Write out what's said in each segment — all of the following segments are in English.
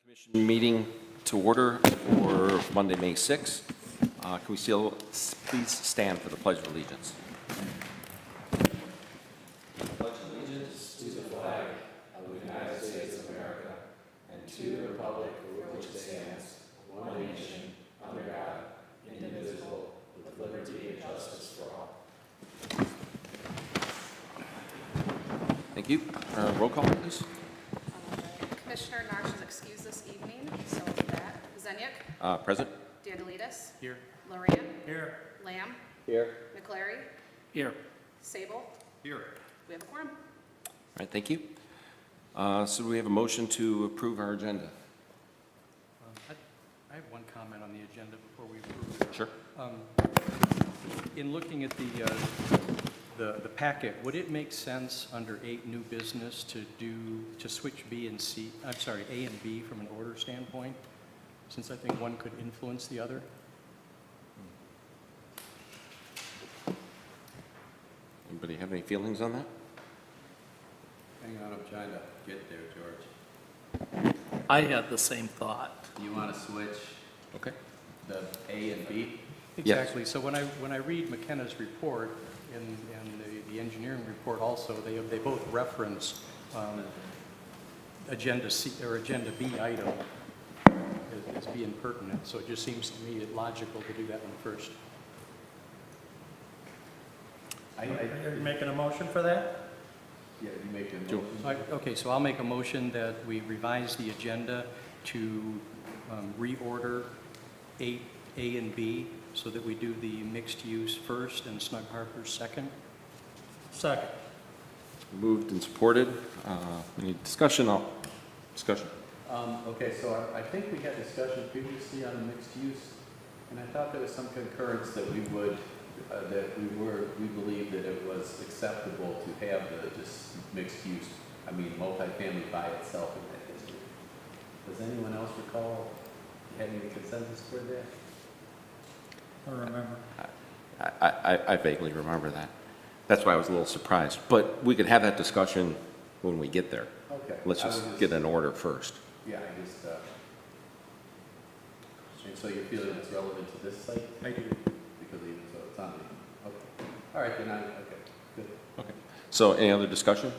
Commission meeting to order for Monday, May 6th. Can we still please stand for the Pledge of Allegiance? Thank you. Roll call, please. Commissioner Narsch is excused this evening, so with that, Zenyak, Present. Dandelides, Here. Loran, Here. Lamb, Here. McClary, Here. Sable. Here. We have a quorum. All right, thank you. So we have a motion to approve our agenda. I have one comment on the agenda before we approve it. Sure. In looking at the packet, would it make sense under 8 new business to switch B and C, I'm sorry, A and B from an order standpoint? Since I think one could influence the other? Anybody have any feelings on that? Hang on, I'm trying to get there, George. I had the same thought. You want to switch Okay. the A and B? Exactly. So when I read McKenna's report and the engineering report also, they both reference Agenda C or Agenda B item as being pertinent. So it just seems to me logical to do that one first. Are you making a motion for that? Yeah, you make a Sure. motion. Okay, so I'll make a motion that we revise the agenda to reorder A and B so that we do the mixed use first and Snug Harbor second. Second. Moved and supported. Any discussion? Discussion. Okay, so I think we had discussion previously on mixed use, and I thought there was some concurrence that we would, we believed that it was acceptable to have this mixed use, multifamily by itself in that district. Does anyone else recall having a consensus for that? I don't remember. I vaguely remember that. That's why I was a little surprised. But we could have that discussion when we get there. Okay. Let's I just would get an order first. Yeah, I just, and so you're feeling it's relevant to this site? I do. Because even so, it's on the, okay. All right, then okay, good. Okay. So any other discussion?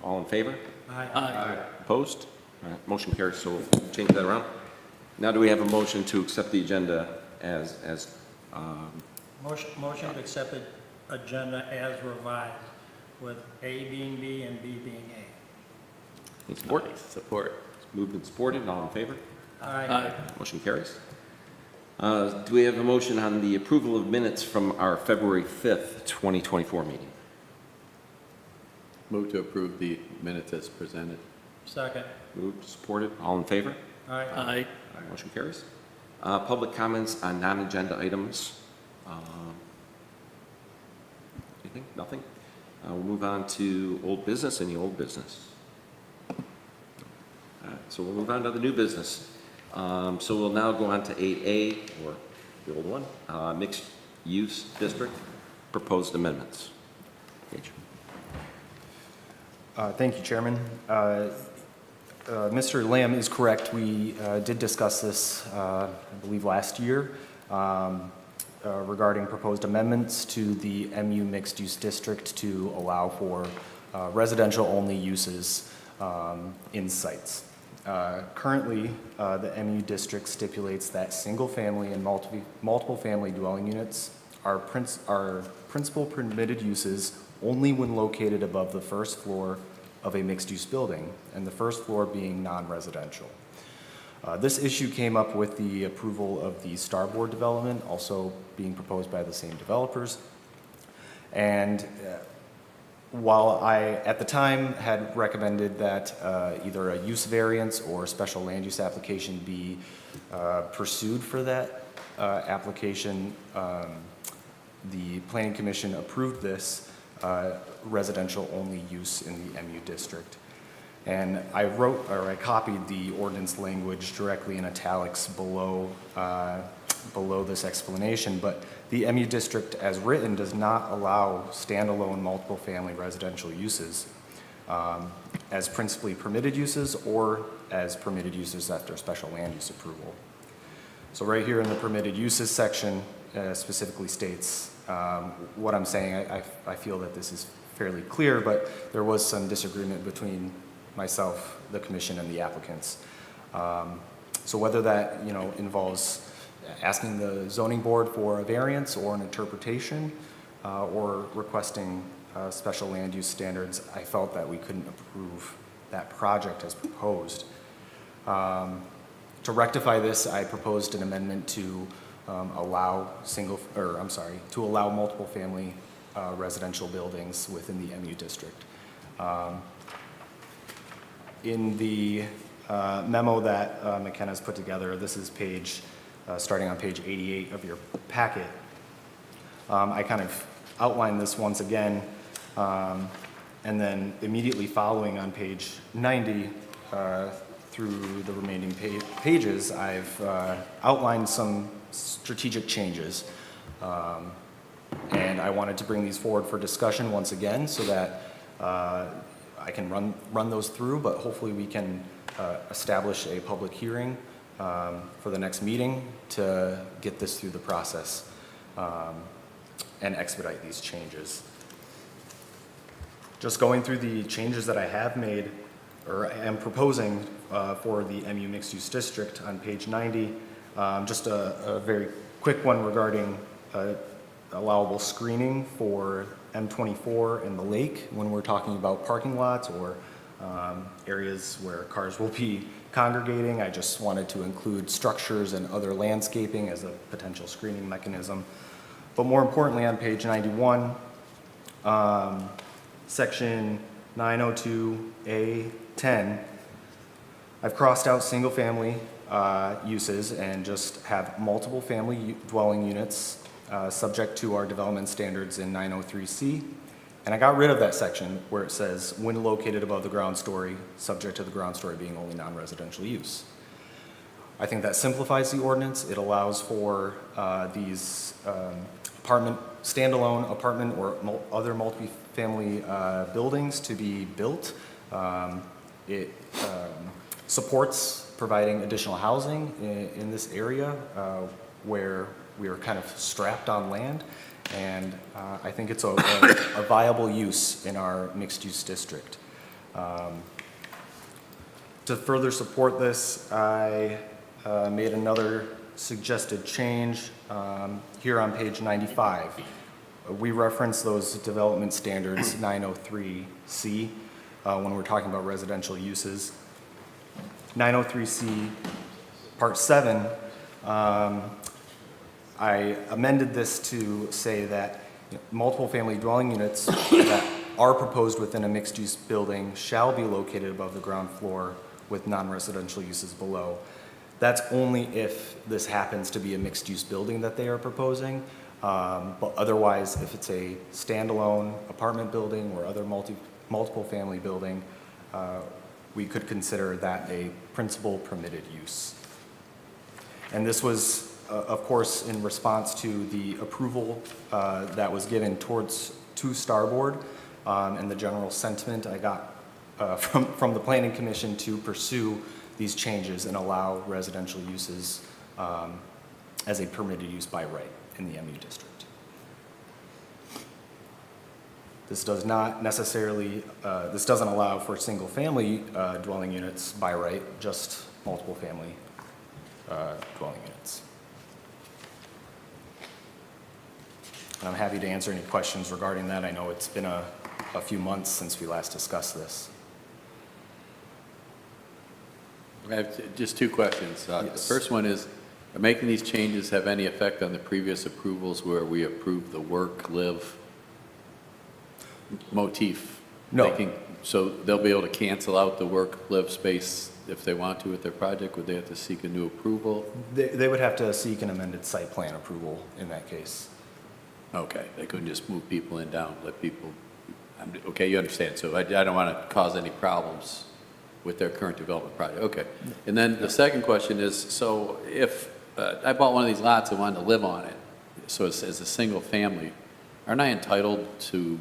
All in favor? Aye. Opposed? All right, motion carries, so we'll change that around. Now do we have a motion to accept the agenda as Motion to accept the agenda as revised, with A being B and B being A. support? Support. Moved and supported, all in favor? Aye. Motion carries. Do we have a motion on the approval of minutes from our February 5th, 2024 meeting? Move to approve the minutes as presented. Second. Moved, supported, all in favor? Aye. Aye. Motion carries. Public comments on non-agenda items. Anything? Nothing? We'll move on to old business. Any old business? So we'll move on to the new business. So we'll now go on to 8A, or the old one, mixed use district, proposed amendments. Gage. Thank you, Chairman. Mr. Lamb is correct. We did discuss this, I believe, last year regarding proposed amendments to the MU mixed-use district to allow for residential-only uses in sites. Currently, the MU district stipulates that single-family and multiple-family dwelling units are principal permitted uses only when located above the first floor of a mixed-use building, and the first floor being non-residential. This issue came up with the approval of the Starboard development, also being proposed by the same developers. And while I, at the time, had recommended that either a use variance or special land use application be pursued for that application, the Planning Commission approved this residential-only use in the MU district. And I copied the ordinance language directly in italics below this explanation, but the MU district as written does not allow standalone multiple family residential uses. as principally permitted uses or as permitted uses after special land use approval. So right here in the permitted uses section specifically states what I'm saying. I feel that this is fairly clear, but there was some disagreement between myself, the commission, and the applicants. So whether that, involves asking the zoning board for a variance or an interpretation, or requesting special land use standards, I felt that we couldn't approve that project as proposed. To rectify this, I proposed an amendment to allow multiple family residential buildings within the MU district. In the memo that McKenna's put together, this is starting on page 88 of your packet. I kind of outlined this once again, and then immediately following on page 90 through the remaining pages, I've outlined some strategic changes. And I wanted to bring these forward for discussion once again so that I can run those through, but hopefully we can establish a public hearing for the next meeting to get this through the process and expedite these changes. Just going through the changes that I have made or am proposing for the MU mixed use district on page 90, just a very quick one regarding allowable screening for M24 and the lake when we're talking about parking lots or areas where cars will be congregating. I just wanted to include structures and other landscaping as a potential screening mechanism. But more importantly, on page 91, section 902A10, I've crossed out single-family uses and just have multiple family dwelling units subject to our development standards in 903C. And I got rid of that section where it says, when located above the ground story, subject to the ground story being only non-residential use. I think that simplifies the ordinance. It allows for these standalone apartment or other multifamily buildings to be built. It supports providing additional housing in this area where we are kind of strapped on land, and I think it's a viable use in our mixed-use district. To further support this, I made another suggested change here on page 95. We reference those development standards 903C when we're talking about residential uses. 903C Part 7, I amended this to say that multiple family dwelling units that are proposed within a mixed-use building shall be located above the ground floor with non-residential uses below. That's only if this happens to be a mixed-use building that they are proposing. But otherwise, if it's a standalone apartment building or other multiple family building, we could consider that a principal permitted use. And this was, of course, in response to the approval that was given to Starboard and the general sentiment I got from the Planning Commission to pursue these changes and allow residential uses as a permitted use by right in the MU district. This does not necessarily, this doesn't allow for single-family dwelling units by right, just multiple family dwelling units. And I'm happy to answer any questions regarding that. I know it's been a few months since we last discussed this. I have just two questions. The Yes. first one is, are making these changes have any effect on the previous approvals where we approved the work, live motif? No. So they'll be able to cancel out the work, live space if they want to with their project? Would they have to seek a new approval? They would have to seek an amended site plan approval in that case. Okay, they couldn't just move people in down, let people, okay, you understand. So I don't want to cause any problems with their current development project. Okay. And then the second question is, so if I bought one of these lots and wanted to live on it, so as a single family, aren't I entitled to,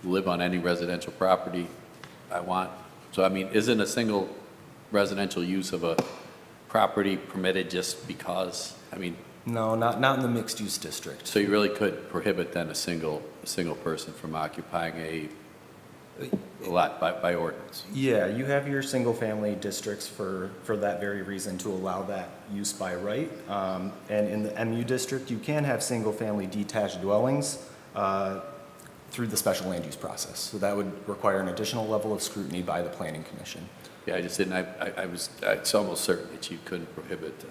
live on any residential property I want So I mean, isn't a single residential use of a property permitted just because? I mean, No, not in the mixed-use district. so you really could prohibit then a single person from occupying a lot by ordinance? Yeah, you have your single-family districts for that very reason, to allow that use by right. And in the MU district, you can have single-family detached dwellings through the special land use process. So that would require an additional level of scrutiny by the planning commission. Yeah, I just didn't, it's almost certain that you couldn't prohibit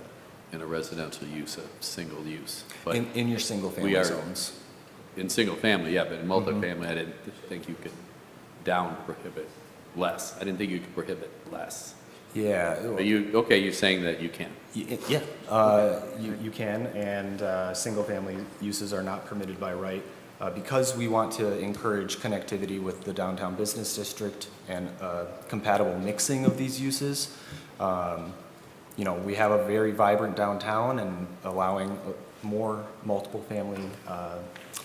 in a residential use, a single use. But In your we single-family are- zones. in single family, yeah, but in multifamily, I didn't think you could down prohibit less. I didn't think you could prohibit less. Yeah. But okay, you're saying that you can. Yeah, you can, and single-family uses are not permitted by right. Because we want to encourage connectivity with the downtown business district and compatible mixing of these uses, you know, we have a very vibrant downtown, and allowing more multiple family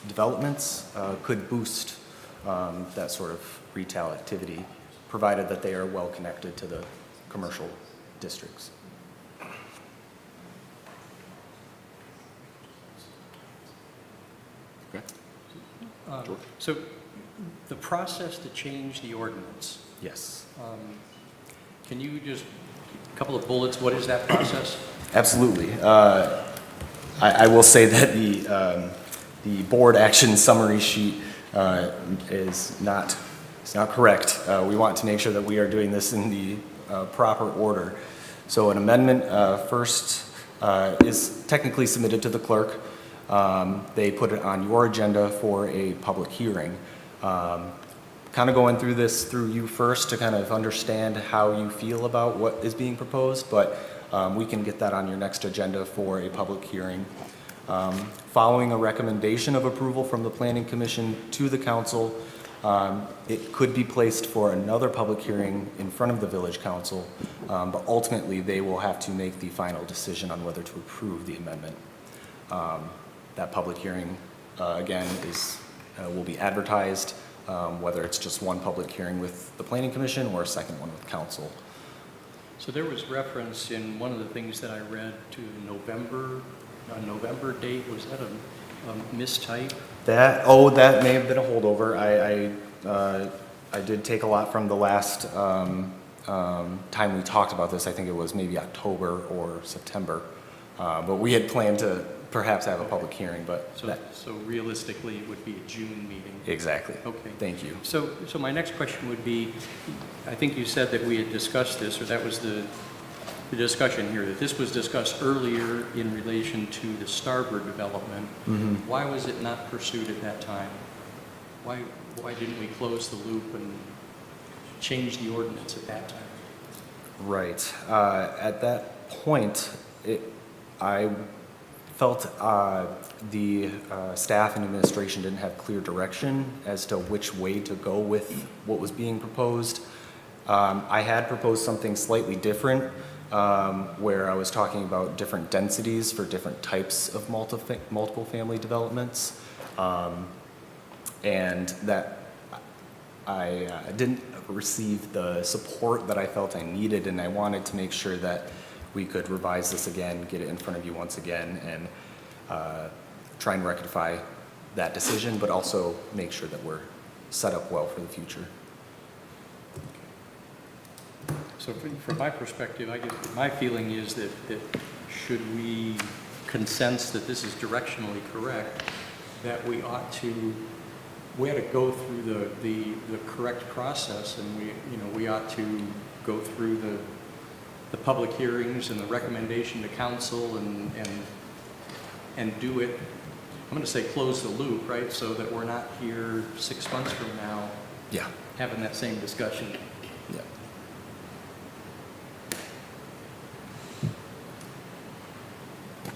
developments could boost that sort of retail activity, provided that they are well connected to the commercial districts. So the process to change the ordinance, Yes. can you just, a couple of bullets, what is that process? Absolutely. I will say that the board action summary sheet is not, it's not correct. We want to make sure that we are doing this in the proper order. So an amendment first is technically submitted to the clerk. They put it on your agenda for a public hearing. Kind of going through this through you first to kind of understand how you feel about what is being proposed, but we can get that on your next agenda for a public hearing. Following a recommendation of approval from the Planning Commission to the council, it could be placed for another public hearing in front of the Village Council, but ultimately they will have to make the final decision on whether to approve the amendment. That public hearing, again, will be advertised, whether it's just one public hearing with the Planning Commission or a second one with council. So there was reference in one of the things that I read to a November date. Was that a mistype? That may have been a holdover. I did take a lot from the last time we talked about this. I think it was maybe October or September. But we had planned to perhaps have a public hearing, but So realistically, it would be a June meeting. exactly. Okay. Thank you. So my next question would be, I think you said that we had discussed this, or that was the discussion here, that this was discussed earlier in relation to the Starbird development. Why was it not pursued at that time? Why didn't we close the loop and change the ordinance at that time? Right. At that point, I felt the staff and administration didn't have clear direction as to which way to go with what was being proposed. I had proposed something slightly different, where I was talking about different densities for different types of multiple family developments. And that I didn't receive the support that I felt I needed, and I wanted to make sure that we could revise this again, get it in front of you once again, and try and rectify that decision, but also make sure that we're set up well for the future. So from my perspective, I guess my feeling is that should we consense that this is directionally correct, that we ought to go through the correct process, and we ought to go through the public hearings and the recommendation to council and do it, I'm going to say close the loop, right? So that we're not here 6 months from now Yeah. having that same discussion. Yeah.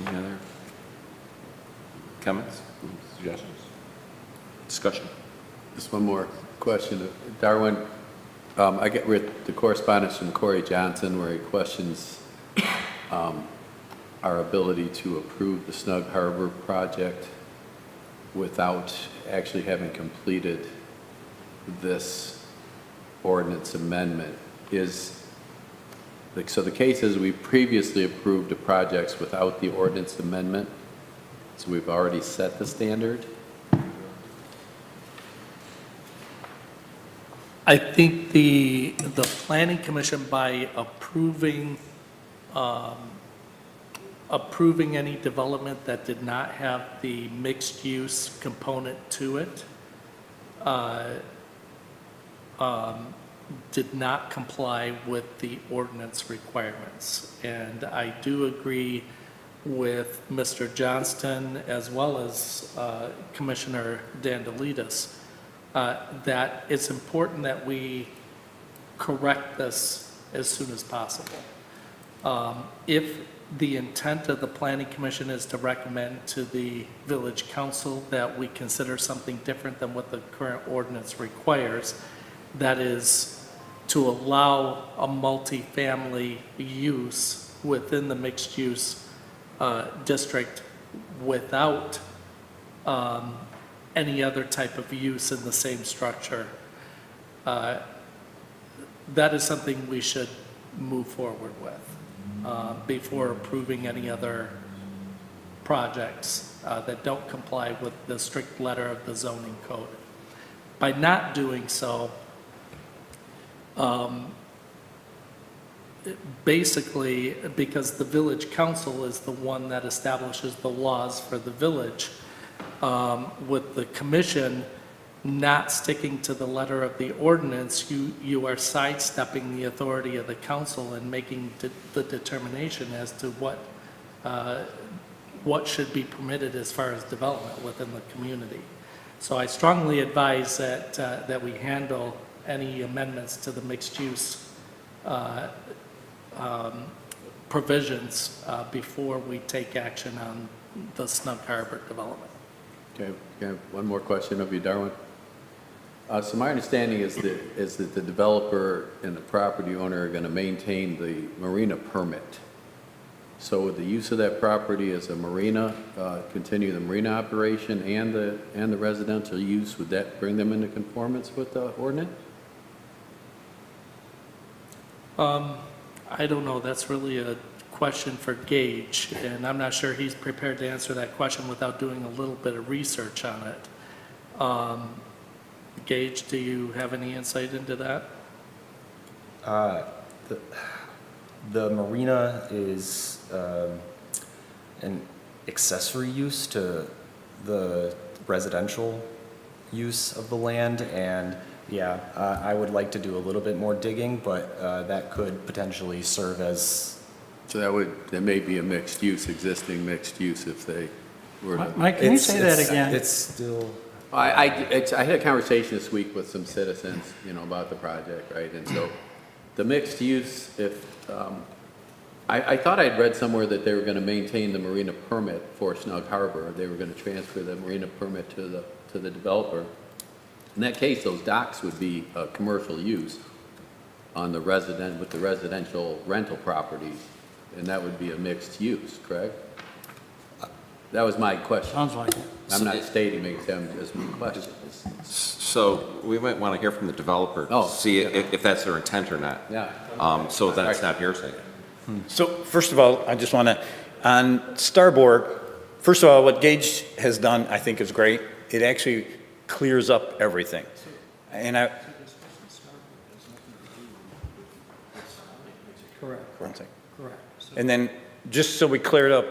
Any other comments, suggestions, discussion? Just one more question. Darwin, I get the correspondence from Corey Johnson where he questions our ability to approve the Snug Harbor project without actually having completed this ordinance amendment. is, like, so the case is we previously approved the projects without the ordinance amendment, so we've already set the standard? I think the planning commission, by approving, approving any development that did not have the mixed-use component to it, did not comply with the ordinance requirements. And I do agree with Mr. Johnston as well as Commissioner Dandelides that it's important that we correct this as soon as possible. If the intent of the planning commission is to recommend to the village council that we consider something different than what the current ordinance requires, that is to allow a multifamily use within the mixed-use district without any other type of use in the same structure, that is something we should move forward with before approving any other projects that don't comply with the strict letter of the zoning code. By not doing so, basically, because the village council is the one that establishes the laws for the village, with the commission not sticking to the letter of the ordinance, you are sidestepping the authority of the council and making the determination as to what should be permitted as far as development within the community. So I strongly advise that we handle any amendments to the mixed-use provisions before we take action on the Snug Harbor development. Okay, one more question of you, Darwin. So my understanding is that the developer and the property owner are going to maintain the marina permit. So would the use of that property as a marina, continue the marina operation and the residential use, would that bring them into conformance with the ordinance? I don't know, that's really a question for Gage, and I'm not sure he's prepared to answer that question without doing a little bit of research on it. Gage, do you have any insight into that? The marina is an accessory use to the residential use of the land, and yeah, I would like to do a little bit more digging, but that could potentially serve as... So that may be a mixed use, existing mixed use if they were to... Mike, can you say that again? It's still... I had a conversation this week with some citizens, about the project, right? And so the mixed use, I thought I'd read somewhere that they were going to maintain the marina permit for Snug Harbor. They were going to transfer the marina permit to the developer. In that case, those docks would be a commercial use on the with the residential rental properties, and that would be a mixed use, correct? That was my question. Sounds like it. I'm not stating it, I'm just my question. So we might want to hear from the developer, Oh, see yeah. if that's their intent or not. Yeah. So then it's not hearsay. So first of all, I just want to, on Starboard, first of all, what Gage has done, I think is great. It actually clears up everything. And Correct, one second. correct. And then, just so we cleared up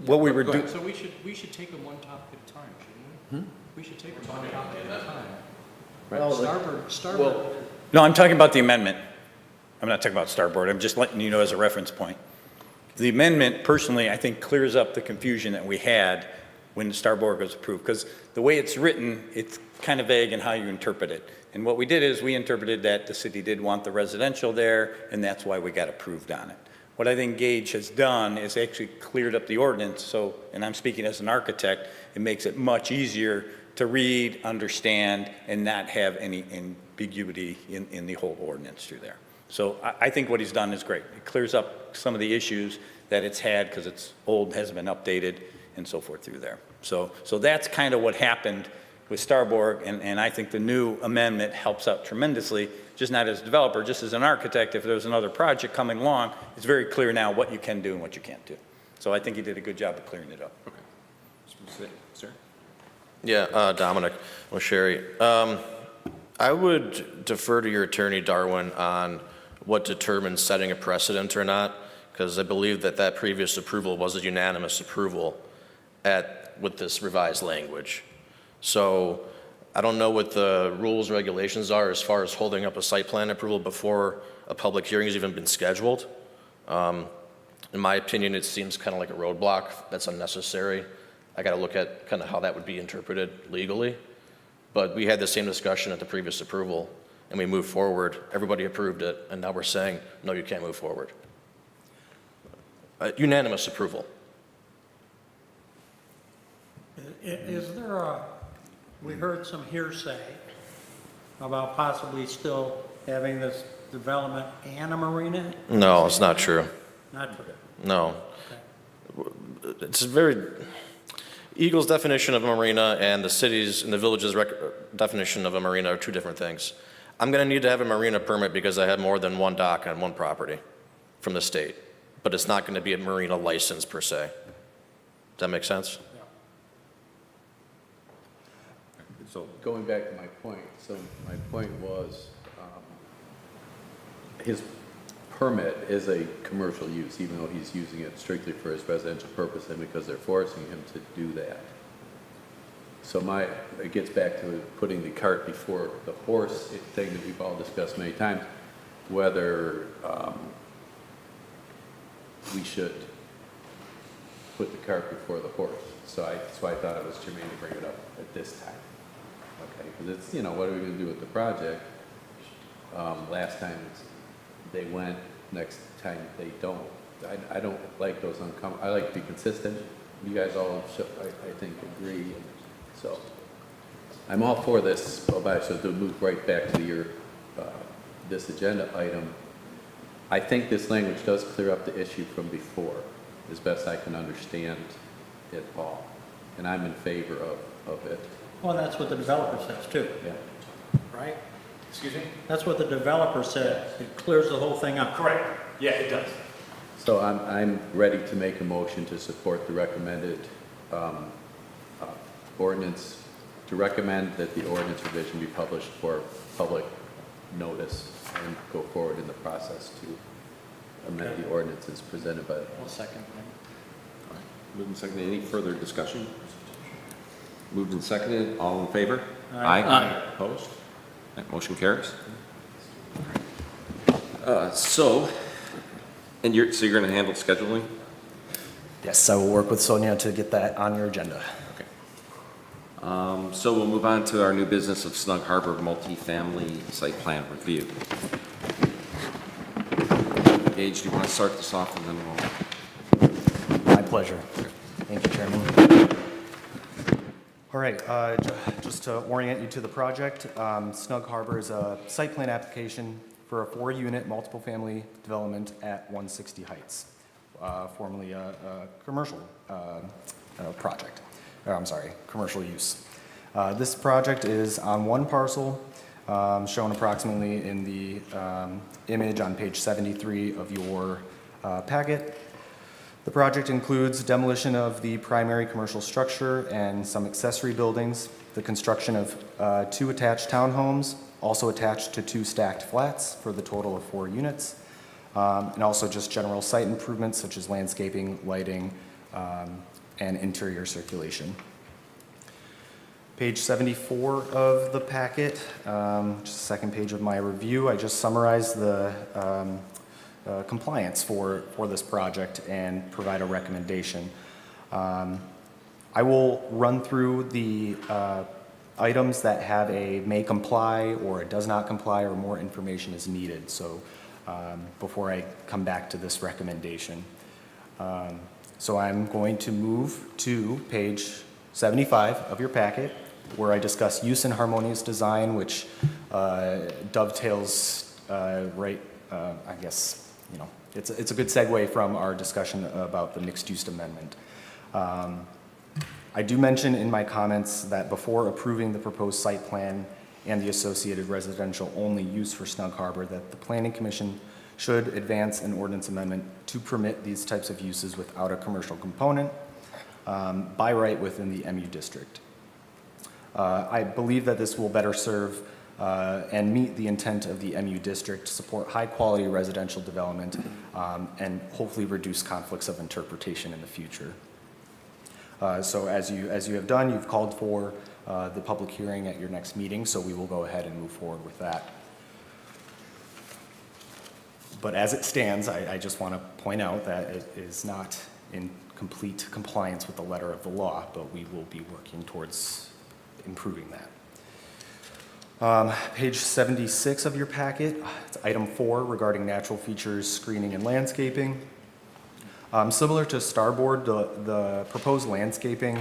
what we were doing. So we should take them one topic at a time, shouldn't we? We should take them one topic at a time. Starboard. No, I'm talking about the amendment. I'm not talking about Starboard. I'm just letting you know as a reference point. The amendment, personally, I think clears up the confusion that we had when Starboard was approved, because the way it's written, it's kind of vague in how you interpret it. And what we did is we interpreted that the city did want the residential there, and that's why we got approved on it. What I think Gage has done is actually cleared up the ordinance, so, and I'm speaking as an architect, it makes it much easier to read, understand, and not have any ambiguity in the whole ordinance through there. So I think what he's done is great. It clears up some of the issues that it's had because it's old, hasn't been updated, and so forth through there. So that's kind of what happened with Starborg, and I think the new amendment helps out tremendously, just not as a developer, just as an architect. If there's another project coming along, it's very clear now what you can do and what you can't do. So I think you did a good job of clearing it up. Sir? Yeah, Dominic O'Sherry. I would defer to your attorney, Darwin, on what determines setting a precedent or not, because I believe that that previous approval was a unanimous approval with this revised language. So I don't know what the rules, regulations are as far as holding up a site plan approval before a public hearing has even been scheduled. In my opinion, it seems kind of like a roadblock that's unnecessary. I got to look at kind of how that would be interpreted legally. But we had the same discussion at the previous approval, and we moved forward. Everybody approved it, and now we're saying, no, you can't move forward. Unanimous approval. Is there we heard some hearsay about possibly still having this development and a marina? No, it's not true. Not true. No. Okay. It's Eagle's definition of a marina and the city's and the village's definition of a marina are two different things. I'm going to need to have a marina permit because I have more than one dock on one property from the state, but it's not going to be a marina license per se. Does that make sense? So, Going back to my point, so my point was, his permit is a commercial use, even though he's using it strictly for his residential purpose, and because they're forcing him to do that. So it gets back to putting the cart before the horse thing that we've all discussed many times, whether we should put the cart before the horse. So that's why I thought it was germane to bring it up at this time. Okay, because it's, what are we going to do with the project? Last time they went, next time they don't. I don't like those I like to be consistent. You guys all, I think, agree. So I'm all for this. So to move right back to your this agenda item, I think this language does clear up the issue from before, as best I can understand it all. And I'm in favor of it. Well, that's what the developer says too, Yeah. right? Excuse me? That's what the developer said. It clears the whole thing up. Correct. Yeah, it does. So I'm ready to make a motion to support the recommended ordinance, to recommend that the ordinance revision be published for public notice and go forward in the process to amend the ordinances presented by. I'll second moved and seconded. Any further discussion? Moved and seconded. All in favor? Aye. Aye. Opposed? That motion carries. So you're going to handle scheduling? Yes, I will work with Sonia to get that on your agenda. Okay. So we'll move on to our new business of Snug Harbor multifamily site plan review. Gage, do you want to start this off and then we'll... My pleasure. Thank you, Chairman. All right, just to orient you to the project, Snug Harbor is a site plan application for a 4-unit multiple family development at 160 Heights, formerly a commercial project. Commercial use. This project is on one parcel, shown approximately in the image on page 73 of your packet. The project includes demolition of the primary commercial structure and some accessory buildings, the construction of 2 attached townhomes, also attached to 2 stacked flats for the total of 4 units, and also just general site improvements such as landscaping, lighting, and interior circulation. Page 74 of the packet, just the second page of my review, I just summarized the compliance for this project and provide a recommendation. I will run through the items that have a may comply or it does not comply or more information is needed. So before I come back to this recommendation. So I'm going to move to page 75 of your packet where I discuss use and harmonious design, which dovetails I guess, it's a good segue from our discussion about the mixed-use amendment. I do mention in my comments that before approving the proposed site plan and the associated residential-only use for Snug Harbor, that the Planning Commission should advance an ordinance amendment to permit these types of uses without a commercial component by right within the MU district. I believe that this will better serve and meet the intent of the MU district to support high-quality residential development and hopefully reduce conflicts of interpretation in the future. So as you have done, you've called for the public hearing at your next meeting, so we will go ahead and move forward with that. But as it stands, I just want to point out that it is not in complete compliance with the letter of the law, but we will be working towards improving that. Page 76 of your packet, it's item 4 regarding natural features, screening, and landscaping. Similar to Starboard, the proposed landscaping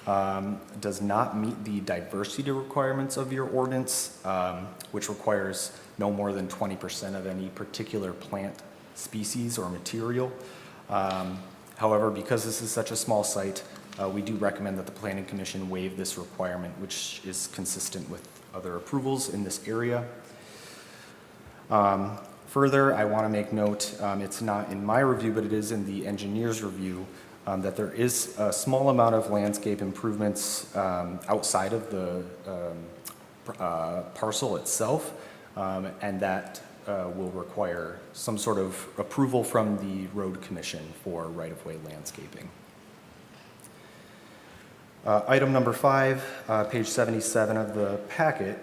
does not meet the diversity requirements of your ordinance, which requires no more than 20% of any particular plant species or material. However, because this is such a small site, we do recommend that the Planning Commission waive this requirement, which is consistent with other approvals in this area. Further, I want to make note, it's not in my review, but it is in the engineer's review, that there is a small amount of landscape improvements outside of the parcel itself, and that will require some sort of approval from the road commission for right-of-way landscaping. Item number 5, page 77 of the packet,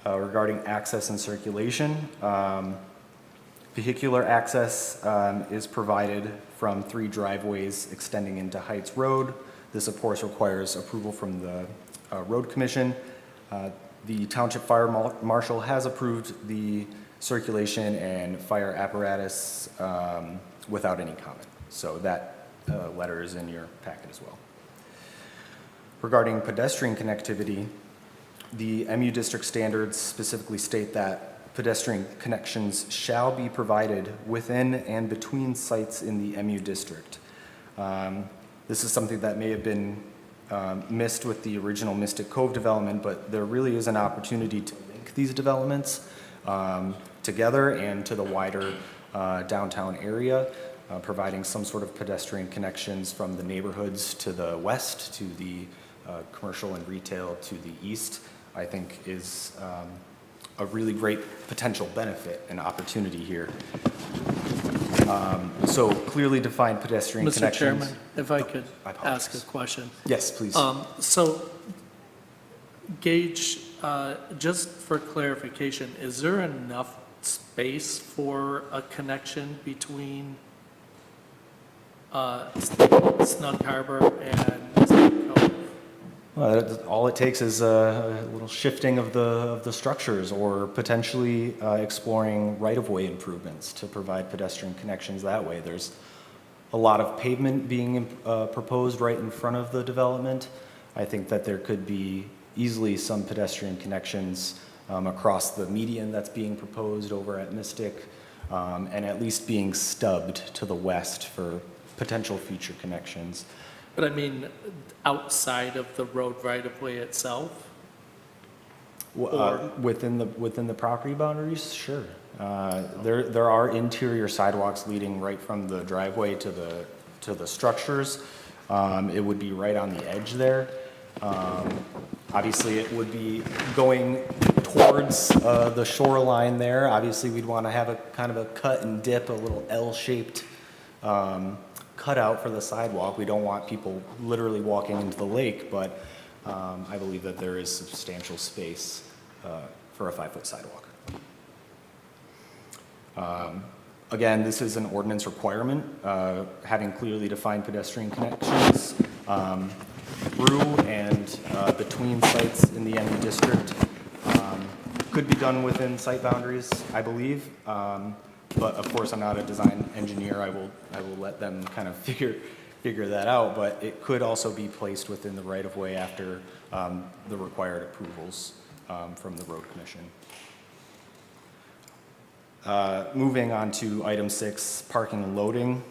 regarding access and circulation. Vehicular access is provided from 3 driveways extending into Heights Road. This, of course, requires approval from the road commission. The Township Fire Marshal has approved the circulation and fire apparatus without any comment. So that letter is in your packet as well. Regarding pedestrian connectivity, the MU district standards specifically state that pedestrian connections shall be provided within and between sites in the MU district. This is something that may have been missed with the original Mystic Cove development, but there really is an opportunity to link these developments together and to the wider downtown area, providing some sort of pedestrian connections from the neighborhoods to the west, to the commercial and retail to the east, I think is a really great potential benefit and opportunity here. So clearly defined pedestrian Mr. connections. Chairman, if I could I apologize. ask a question. Yes, please. So, Gage, just for clarification, is there enough space for a connection between Snug Harbor and Mystic Cove? Well, all it takes is a little shifting of the structures, or potentially exploring right-of-way improvements to provide pedestrian connections that way. There's a lot of pavement being proposed right in front of the development. I think that there could be easily some pedestrian connections across the median that's being proposed over at Mystic, and at least being stubbed to the west for potential future connections. But I mean, outside of the road right-of-way itself? Within the property boundaries, sure. There are interior sidewalks leading right from the driveway to the structures. It would be right on the edge there. Obviously, it would be going towards the shoreline there. Obviously, we'd want to have a kind of a cut and dip, a little L-shaped cutout for the sidewalk. We don't want people literally walking into the lake, but I believe that there is substantial space for a 5-foot sidewalk. Again, this is an ordinance requirement, having clearly defined pedestrian connections through and between sites in the MU district. Could be done within site boundaries, I believe. But of course, I'm not a design engineer. I will let them kind of figure that out. But it could also be placed within the right-of-way after the required approvals from the road commission. Moving on to item 6, parking and loading,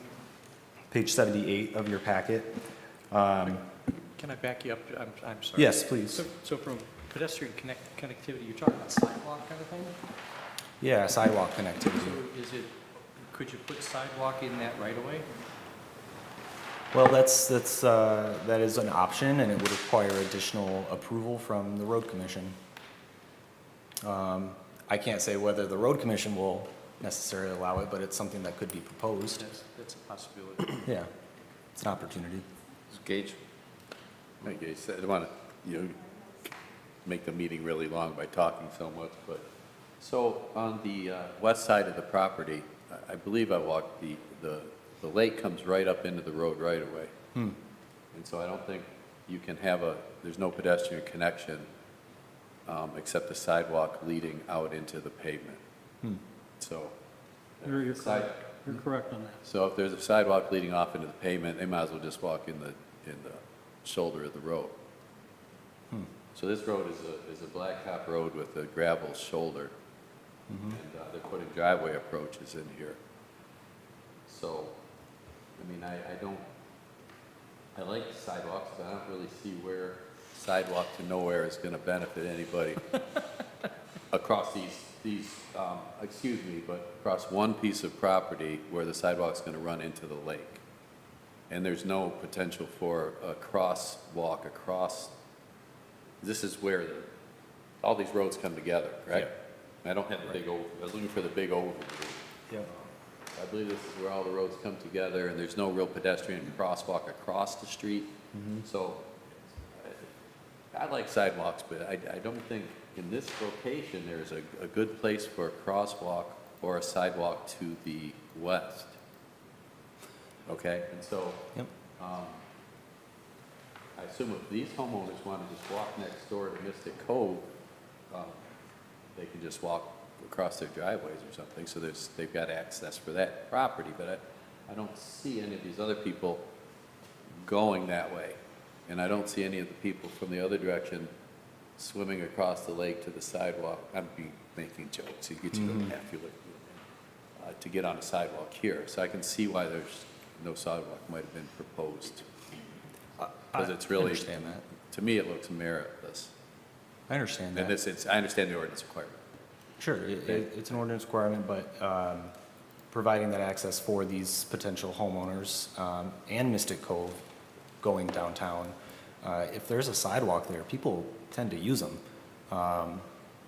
page 78 of your packet. Can I back you up? I'm sorry. Yes, please. So from pedestrian connectivity, you're talking about sidewalk kind of thing? Yeah, sidewalk So connectivity. could you put sidewalk in that right away? Well, that is an option, and it would require additional approval from the road commission. I can't say whether the road commission will necessarily allow it, but it's something that could be proposed. That's a possibility. Yeah, it's an opportunity. Gage? Okay, so I don't want to, make the meeting really long by talking so much, but, so on the west side of the property, I believe I walked, the lake comes right up into the road right away. And so I don't think you can have there's no pedestrian connection except the sidewalk leading out into the pavement. So. You're side- correct. You're correct on that. So if there's a sidewalk leading off into the pavement, they might as well just walk in the shoulder of the road. So this road is a blacktop road with a gravel shoulder, and they're putting driveway approaches in here. So, I mean, I like sidewalks, but I don't really see where sidewalk to nowhere is gonna benefit anybody across across one piece of property where the sidewalk's gonna run into the lake. And there's no potential for a crosswalk across, this is where all these roads come together, correct? I don't have the big over, I was looking for the big overview. Yeah. I believe this is where all the roads come together, and there's no real pedestrian crosswalk across the street. So I like sidewalks, but I don't think in this location, there's a good place for a crosswalk or a sidewalk to the west. Okay, and so, Yep. I assume if these homeowners want to just walk next door to Mystic Cove, they can just walk across their driveways or something, so they've got access for that property, but I don't see any of these other people going that way. And I don't see any of the people from the other direction swimming across the lake to the sidewalk. I'm making jokes, you get you to laugh, you look, to get on a sidewalk here. So I can see why there's no sidewalk might have been proposed. Because it's really, I understand that. to me, it looks meritless. I understand that. And I understand the ordinance requirement. Sure, it's an ordinance requirement, but providing that access for these potential homeowners and Mystic Cove going downtown, if there's a sidewalk there, people tend to use them.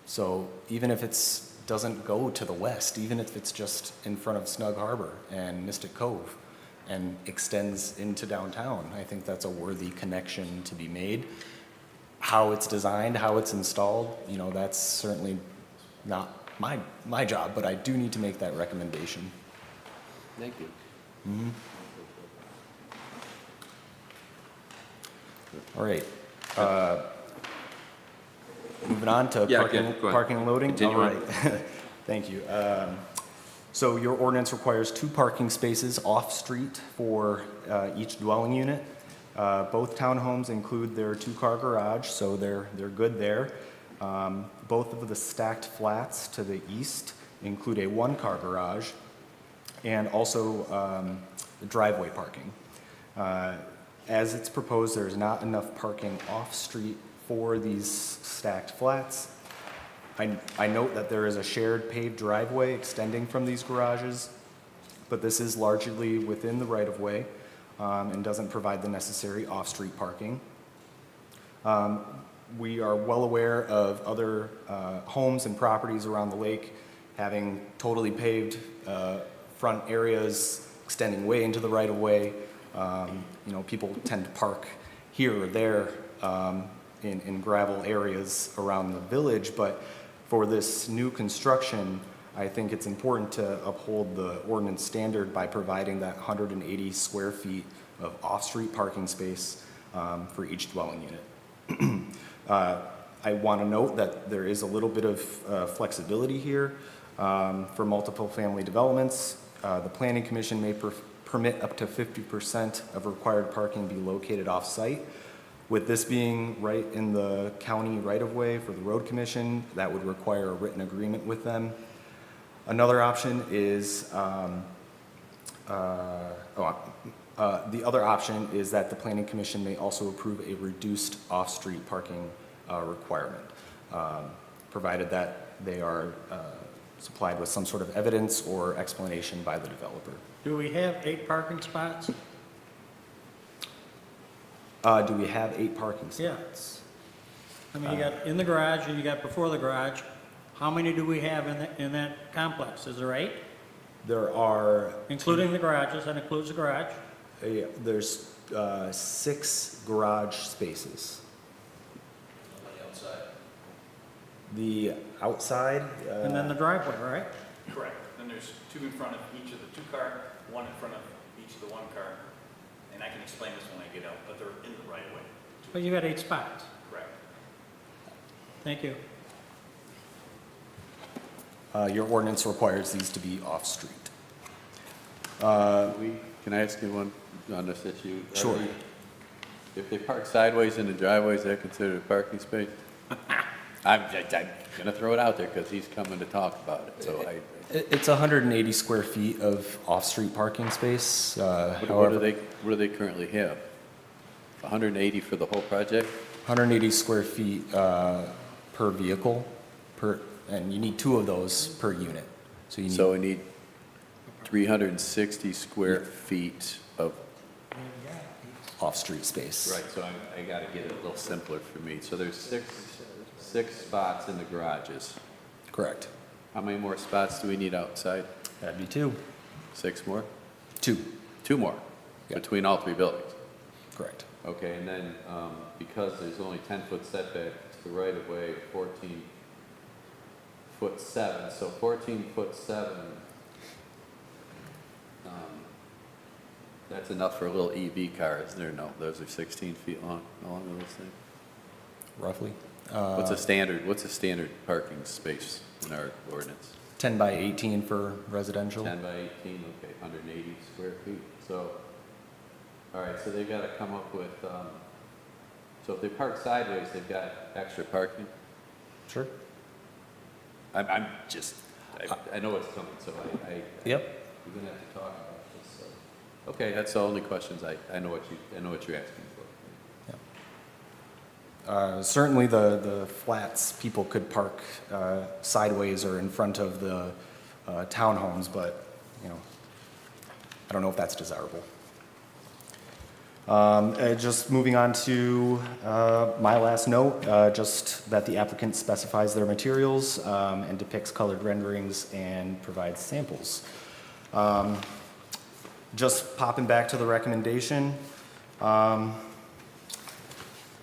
So even if it's doesn't go to the west, even if it's just in front of Snug Harbor and Mystic Cove and extends into downtown, I think that's a worthy connection to be made. How it's designed, how it's installed, that's certainly not my job, but I do need to make that recommendation. Thank you. All right. Moving on to Yeah, parking, go ahead. parking and loading. Continue All on. right. Thank you. So your ordinance requires 2 parking spaces off-street for each dwelling unit. Both townhomes include their 2-car garage, so they're good there. Both of the stacked flats to the east include a 1-car garage and also the driveway parking. As it's proposed, there's not enough parking off-street for these stacked flats. I note that there is a shared paved driveway extending from these garages, but this is largely within the right-of-way and doesn't provide the necessary off-street parking. We are well aware of other homes and properties around the lake having totally paved front areas extending way into the right-of-way. People tend to park here or there in gravel areas around the village, but for this new construction, I think it's important to uphold the ordinance standard by providing that 180 square feet of off-street parking space for each dwelling unit. I want to note that there is a little bit of flexibility here for multiple family developments. The Planning Commission may permit up to 50% of required parking be located off-site. With this being right in the county right-of-way for the Road Commission, that would require a written agreement with them. Another option is, The other option is that the Planning Commission may also approve a reduced off-street parking requirement, provided that they are supplied with some sort of evidence or explanation by the developer. Do we have 8 parking spots? Do we have 8 parking Yeah. spots? I mean, you got in the garage and you got before the garage. How many do we have in that complex? Is there 8? There are, Including the garages, that includes the garage? there's 6 garage spaces. The outside, And then the driveway, right? Correct. Then there's 2 in front of each of the 2-car, 1 in front of each of the 1-car. And I can explain this when I get out, but they're in the right of way. But you got 8 spots. Correct. Thank you. your ordinance requires these to be off-street. Can I ask you one on this issue? Sure. If they park sideways in the driveways, they're considered a parking space? I'm gonna throw it out there because he's coming to talk about it, so It's 180 square feet of off-street parking space. what However, do they currently have? 180 for the whole project? 180 square feet per vehicle, and you need 2 of those per unit. So you need, So we need 360 square feet of, off-street space. right, so I gotta get it a little simpler for me. So there's six spots in the garages. Correct. How many more spots do we need outside? That'd be 2. 6 more? 2, 2 more, Yeah. between all 3 buildings? correct. Okay, and then, because there's only 10-foot setback to the right of way, 14'7", so 14'7", that's enough for a little EV car, isn't there? No, those are 16 feet long, how long are those things? Roughly. What's a standard parking space in our ordinance? 10 by 18 for residential. 10 by 18, okay, 180 square feet, so, all right, so they've got to come up with, so if they park sideways, they've got extra parking? Sure. I'm just, I know it's coming, so Yep. we're gonna have to talk about this, so. Okay, that's the only questions, I know what you're asking for. Certainly the flats, people could park sideways or in front of the townhomes, but, I don't know if that's desirable. Just moving on to my last note, just that the applicant specifies their materials and depicts colored renderings and provides samples. Just popping back to the recommendation.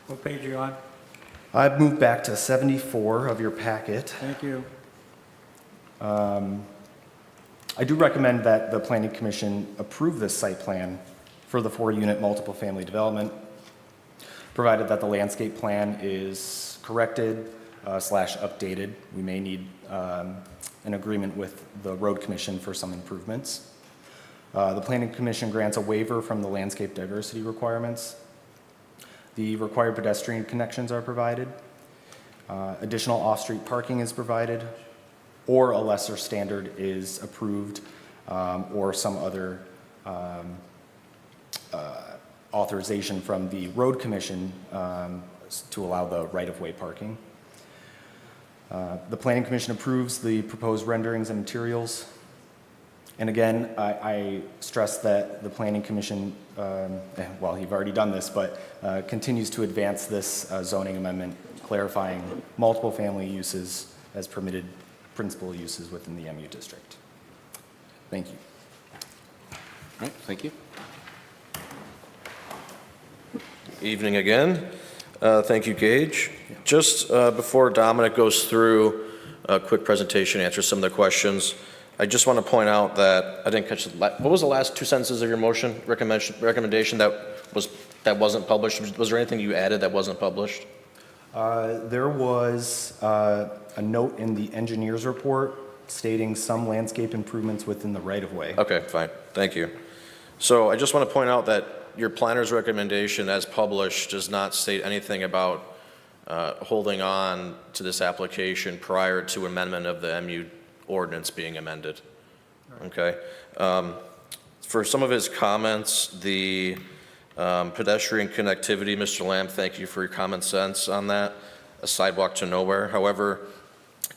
What page are you on? I've moved back to 74 of your packet. Thank you. I do recommend that the Planning Commission approve this site plan for the 4-unit multiple family development, provided that the landscape plan is corrected / updated. We may need an agreement with the road commission for some improvements. The Planning Commission grants a waiver from the landscape diversity requirements. The required pedestrian connections are provided. Additional off-street parking is provided, or a lesser standard is approved, or some other authorization from the road commission to allow the right-of-way parking. The Planning Commission approves the proposed renderings and materials. And again, I stress that the Planning Commission, well, you've already done this, but continues to advance this zoning amendment, clarifying multiple family uses as permitted principal uses within the MU district. Thank you. All right, thank you. Evening again. Thank you, Gage. Just before Dominic goes through a quick presentation, answer some of the questions, I just want to point out that I didn't catch what was the last 2 sentences of your motion recommendation that wasn't published? Was there anything you added that wasn't published? There was a note in the engineer's report stating some landscape improvements within the right-of-way. Okay, fine. Thank you. So I just want to point out that your planner's recommendation as published does not state anything about holding on to this application prior to amendment of the MU ordinance being amended. Okay? For some of his comments, the pedestrian connectivity, Mr. Lamb, thank you for your common sense on that, a sidewalk to nowhere. However,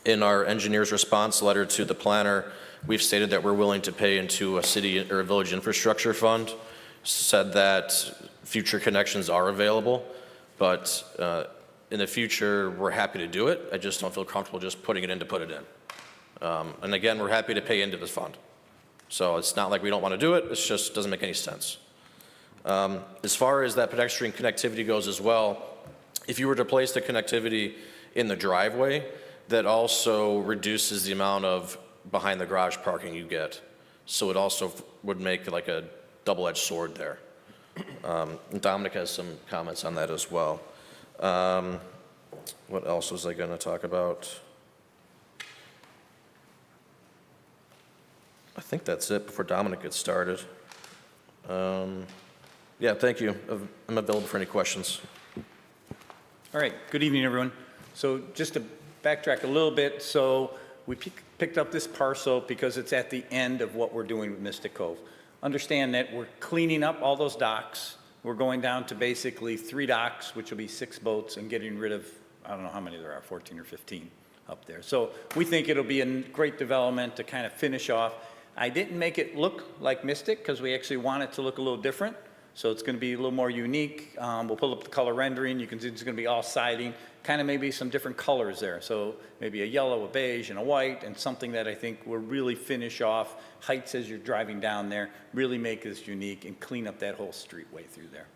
in our engineer's response letter to the planner, we've stated that we're willing to pay into a city or a village infrastructure fund, said that future connections are available, but in the future, we're happy to do it. I just don't feel comfortable just putting it in to put it in. And again, we're happy to pay into this fund. So it's not like we don't want to do it, it's just doesn't make any sense. As far as that pedestrian connectivity goes as well, if you were to place the connectivity in the driveway, that also reduces the amount of behind the garage parking you get. So it also would make like a double-edged sword there. Dominic has some comments on that as well. What else was I going to talk about? I think that's it before Dominic gets started. Yeah, thank you. I'm available for any questions. All right, good evening, everyone. So just to backtrack a little bit, so we picked up this parcel because it's at the end of what we're doing with Mystic Cove. Understand that we're cleaning up all those docks. We're going down to basically 3 docks, which will be 6 boats, and getting rid of, I don't know how many there are, 14 or 15 up there. So we think it'll be a great development to kind of finish off. I didn't make it look like Mystic because we actually want it to look a little different. So it's going to be a little more unique. We'll pull up the color rendering. You can see it's going to be all siding, kind of maybe some different colors there. So maybe a yellow, a beige, and a white, and something that I think will really finish off Heights as you're driving down there, really make this unique and clean up that whole streetway through there.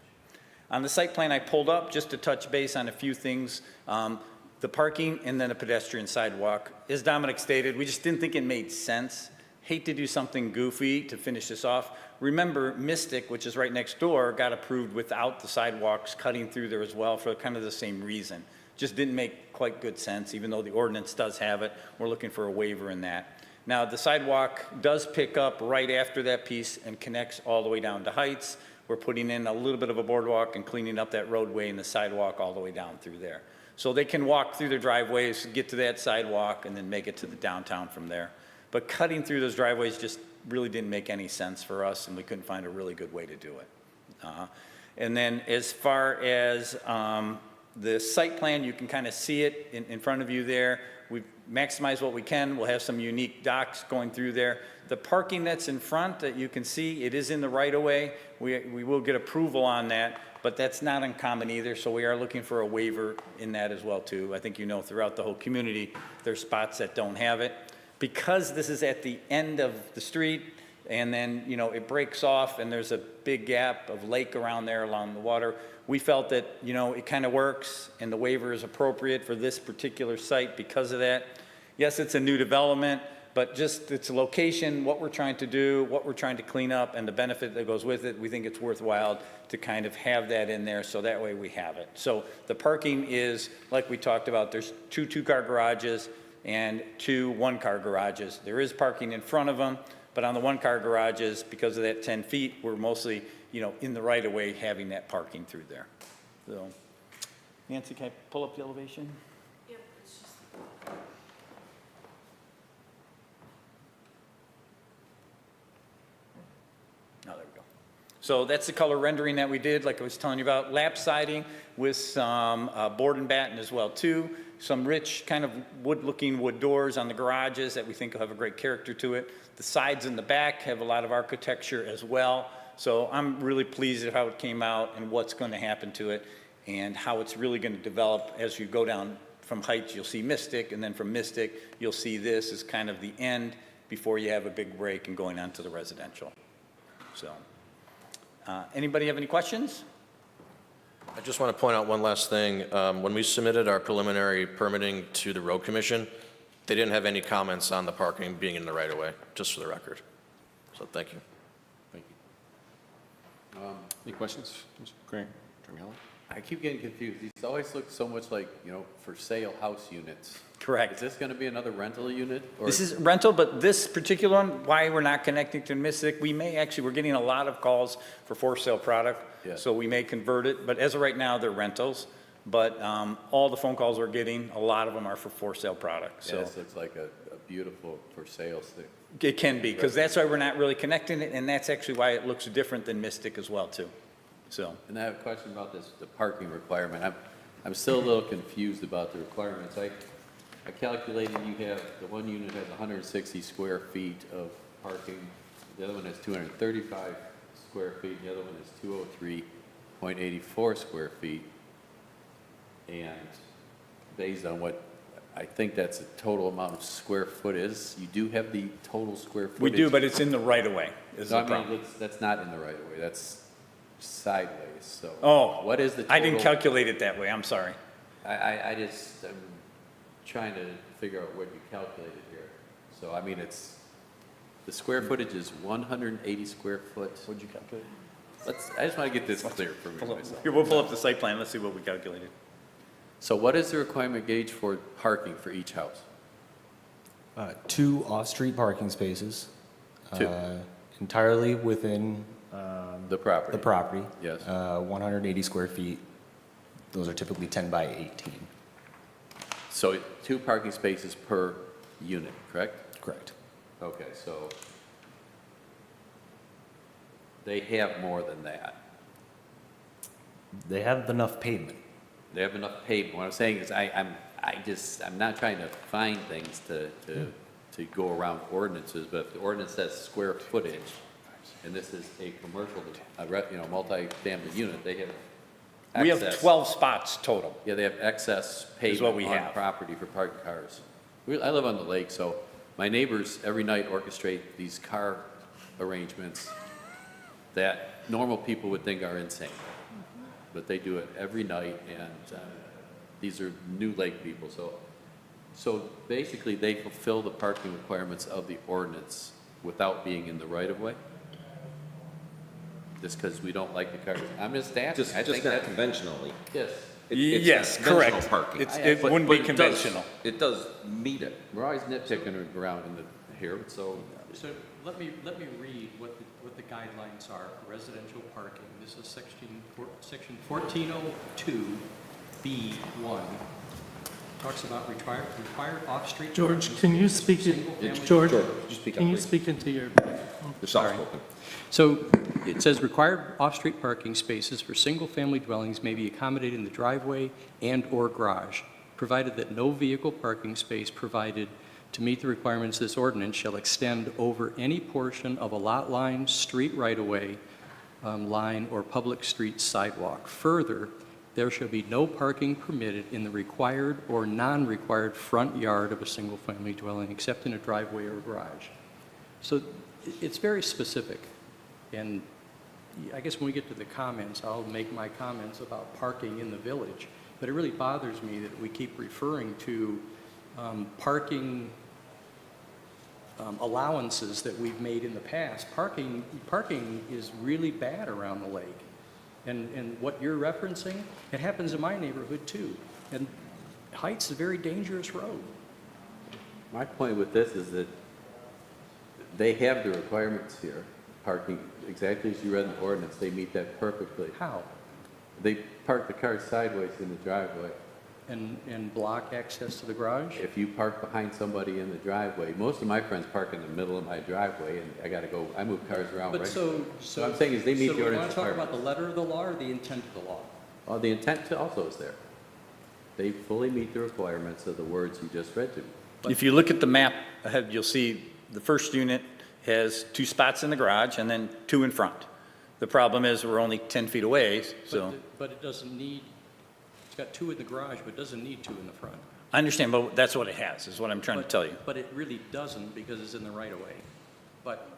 On the site plan I pulled up, just to touch base on a few things, the parking and then a pedestrian sidewalk. As Dominic stated, we just didn't think it made sense. Hate to do something goofy to finish this off. Remember, Mystic, which is right next door, got approved without the sidewalks cutting through there as well for kind of the same reason. Just didn't make quite good sense, even though the ordinance does have it. We're looking for a waiver in that. Now, the sidewalk does pick up right after that piece and connects all the way down to Heights. We're putting in a little bit of a boardwalk and cleaning up that roadway and the sidewalk all the way down through there. So they can walk through their driveways, get to that sidewalk, and then make it to the downtown from there. But cutting through those driveways just really didn't make any sense for us, and we couldn't find a really good way to do it. And then as far as the site plan, you can kind of see it in front of you there. We've maximized what we can. We'll have some unique docks going through there. The parking that's in front that you can see, it is in the right-of-way. We will get approval on that, but that's not uncommon either, so we are looking for a waiver in that as well, too. I think you know throughout the whole community, there's spots that don't have it. Because this is at the end of the street, and then, you know, it breaks off, and there's a big gap of lake around there along the water, we felt that, you know, it kind of works, and the waiver is appropriate for this particular site because of that. Yes, it's a new development, but just its location, what we're trying to do, what we're trying to clean up, and the benefit that goes with it, we think it's worthwhile to kind of have that in there, so that way we have it. So the parking is, like we talked about, there's 2 two-car garages, and 2 one-car garages. There is parking in front of them, but on the one-car garages, because of that 10 feet, we're mostly, you know, in the right-of-way having that parking through there. So, Nancy, can I pull up the elevation? Yep, it's just. Oh, there we go. So that's the color rendering that we did, like I was telling you about, lap siding with some board and batten as well, too. Some rich kind of wood-looking wood doors on the garages that we think will have a great character to it. The sides and the back have a lot of architecture as well. So I'm really pleased at how it came out and what's going to happen to it and how it's really going to develop as you go down from Heights. You'll see Mystic, and then from Mystic, you'll see this as kind of the end before you have a big break and going on to the residential. So, anybody have any questions? I just want to point out one last thing. When we submitted our preliminary permitting to the road commission, they didn't have any comments on the parking being in the right-of-way, just for the record. So thank you. Thank you. Any questions, Mr. Grant? Attorney Heller? I keep getting confused. These always look so much like, you know, for sale house units. Correct. Is this going to be another rental unit? Or This is rental, but this particular one, why we're not connecting to Mystic, we're getting a lot of calls for for-sale product, Yeah. so we may convert it, but as of right now, they're rentals. But all the phone calls we're getting, a lot of them are for sale product, Yeah, so. this looks like a beautiful for sales thing. It can be, because that's why we're not really connecting it, and that's actually why it looks different than Mystic as well, too. So, And I have a question about this, the parking requirement. I'm still a little confused about the requirements. I calculated you have, the one unit has 160 square feet of parking, the other one has 235 square feet, the other one is 203.84 square feet. And based on what I think that's the total amount of square foot is, you do have the total square we footage. do, but it's in the right-of-way, is No, the I problem. mean, that's not in the right of way, that's sideways, so. Oh, What is the total? I didn't calculate it that way, I'm sorry. I just, I'm trying to figure out what you calculated here. So, I mean, it's, the square footage is 180 square foot. What'd you calculate? I just want to get this clear for me myself. Here, we'll pull up the site plan, let's see what we calculated. So what is the requirement gauge for parking for each house? 2 off-street parking spaces. Two. Entirely within The property? the property. Yes. 180 square feet. Those are typically 10 by 18. So 2 parking spaces per unit, correct? Correct. Okay, so they have more than that. They have enough pavement. They have enough pavement. What I'm saying is I'm not trying to find things to go around ordinances, but if the ordinance says square footage, and this is a commercial, multi-family unit, they have We have excess- 12 spots total. Yeah, they have excess Is what pavement we on have. property for parking cars. I live on the lake, so my neighbors every night orchestrate these car arrangements that normal people would think are insane. But they do it every night, and these are new lake people, so basically they fulfill the parking requirements of the ordinance without being in the right-of-way? Just because we don't like the cars? I'm just asking. I Just think not that, conventionally. yes, It's Yes, not conventional correct. parking. It But- wouldn't but be it does- conventional. It does meet it. we're always nitpicking around here, so So let me read what the guidelines are for residential parking. This is section 1402B1. Talks about required off-street. George, parking can you spaces speak, for single-family- George, Just speak up, can you please. speak into your, You're Sorry. soft-spoken. So it says required off-street parking spaces for single-family dwellings may be accommodated in the driveway and/or garage, provided that no vehicle parking space provided to meet the requirements of this ordinance shall extend over any portion of a lot line, street right-of-way line, or public street sidewalk. Further, there shall be no parking permitted in the required or non-required front yard of a single-family dwelling except in a driveway or garage. So it's very specific. And I guess when we get to the comments, I'll make my comments about parking in the village. But it really bothers me that we keep referring to parking allowances that we've made in the past. Parking is really bad around the lake. And what you're referencing, it happens in my neighborhood too. And Heights is a very dangerous road. my point with this is that they have the requirements here, parking, exactly as you read in the ordinance, they meet that perfectly. How? They park the cars sideways in the driveway. And block access to the garage? If you park behind somebody in the driveway, most of my friends park in the middle of my driveway, and I move cars around, right? But so What I'm saying is they meet the So we want ordinance to talk about requirements. the letter of the law or the intent of the law? The intent also is there. They fully meet the requirements of the words you just read to me. If you look at the map ahead, you'll see the first unit has 2 spots in the garage and then 2 in front. The problem is we're only 10 feet away, so. But it doesn't need, it's got 2 in the garage, but it doesn't need 2 in the front. I understand, but that's what it has, is what I'm trying to tell you. But it really doesn't because it's in the right of way. But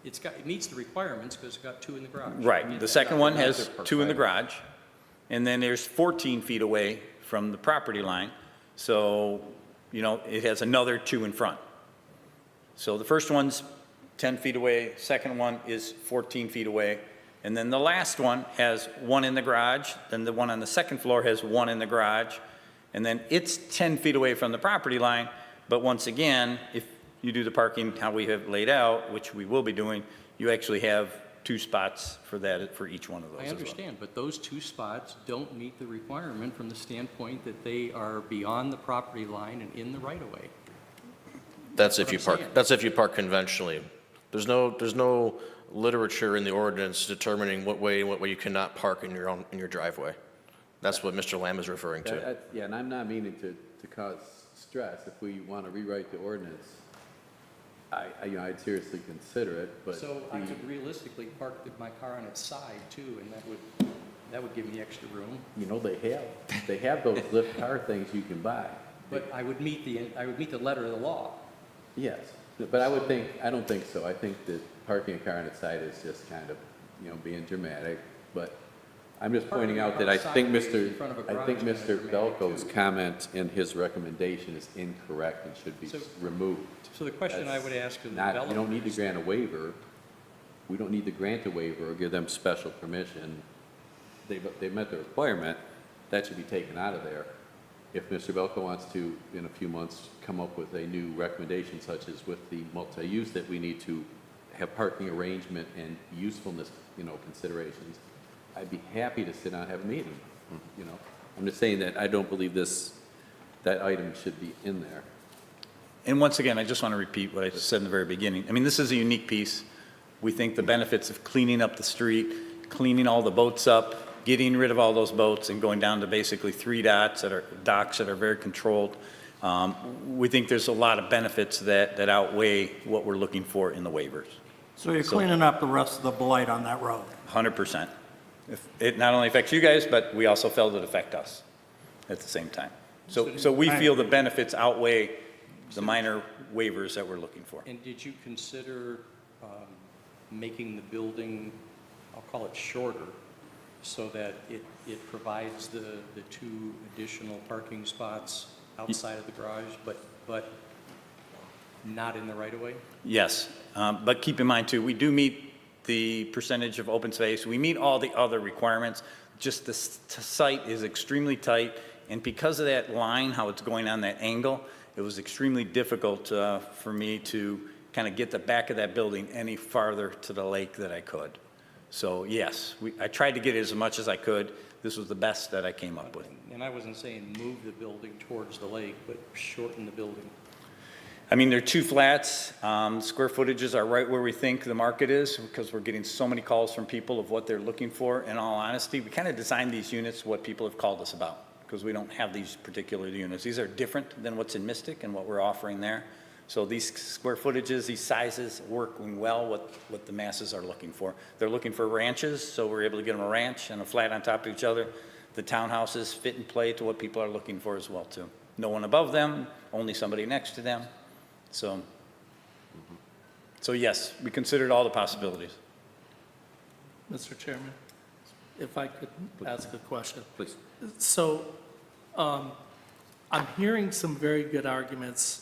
it meets the requirements because it's got 2 in the garage. Right, the second one has 2 in the garage, and then there's 14 feet away from the property line, so, it has another 2 in front. So the first one's 10 feet away, second one is 14 feet away, and then the last one has 1 in the garage, then the one on the second floor has 1 in the garage, and then it's 10 feet away from the property line, but once again, if you do the parking how we have laid out, which we will be doing, you actually have 2 spots for that, for each one of those I as well. understand, but those 2 spots don't meet the requirement from the standpoint that they are beyond the property line and in the right of way. That's what if you I'm park, saying. that's if you park conventionally. There's no literature in the ordinance determining what way you cannot park in your driveway. That's what Mr. Lamb is referring to. Yeah, and I'm not meaning to cause stress. If we want to rewrite the ordinance, I'd seriously consider it, but. So I the- could realistically park my car on its side too, and that would give me extra room. You know, they have those lift car things you can buy. But I would meet the letter of the law. Yes, but I don't think so. I think that parking a car on its side is just kind of, being dramatic. But I'm just pointing out that I think Parking in front of a I think garage is Mr. dramatic, Belko's too. comment in his recommendation is incorrect and should be So- removed. So the question I would ask of the Not, you don't need to developers, grant a waiver. We don't need to grant a waiver or give them special permission. They've met the requirement, that should be taken out of there. If Mr. Belko wants to, in a few months, come up with a new recommendation such as with the multi-use that we need to have parking arrangement and usefulness, considerations, I'd be happy to sit down and have a meeting, I'm just saying that I don't believe that item should be in there. And once again, I just want to repeat what I said in the very beginning. I mean, this is a unique piece. We think the benefits of cleaning up the street, cleaning all the boats up, getting rid of all those boats and going down to basically 3 docks that are very controlled. We think there's a lot of benefits that outweigh what we're looking for in the waivers. So you're cleaning up the rest of the blight on that road? 100%. It not only affects you guys, but we also felt it affect us at the same time. So we feel the benefits outweigh the minor waivers that we're looking for. and did you consider making the building, I'll call it shorter, so that it provides the 2 additional parking spots outside of the garage, but not in the right-of-way? Yes, but keep in mind too, we do meet the percentage of open space. We meet all the other requirements. Just the site is extremely tight, and because of that line, how it's going on that angle, it was extremely difficult for me to kind of get the back of that building any farther to the lake that I could. So yes, I tried to get it as much as I could. This was the best that I came up with. And I wasn't saying move the building towards the lake, but shorten the building. I mean, they're 2 flats. Square footages are right where we think the market is because we're getting so many calls from people of what they're looking for. In all honesty, we kind of designed these units what people have called us about because we don't have these particular units. These are different than what's in Mystic and what we're offering there. So these square footages, these sizes working well what the masses are looking for. They're looking for ranches, so we're able to get them a ranch and a flat on top of each other. The townhouses fit and play to what people are looking for as well too. No one above them, only somebody next to them. So yes, we considered all the possibilities. Mr. Chairman, if I could ask a question. Please. So, I'm hearing some very good arguments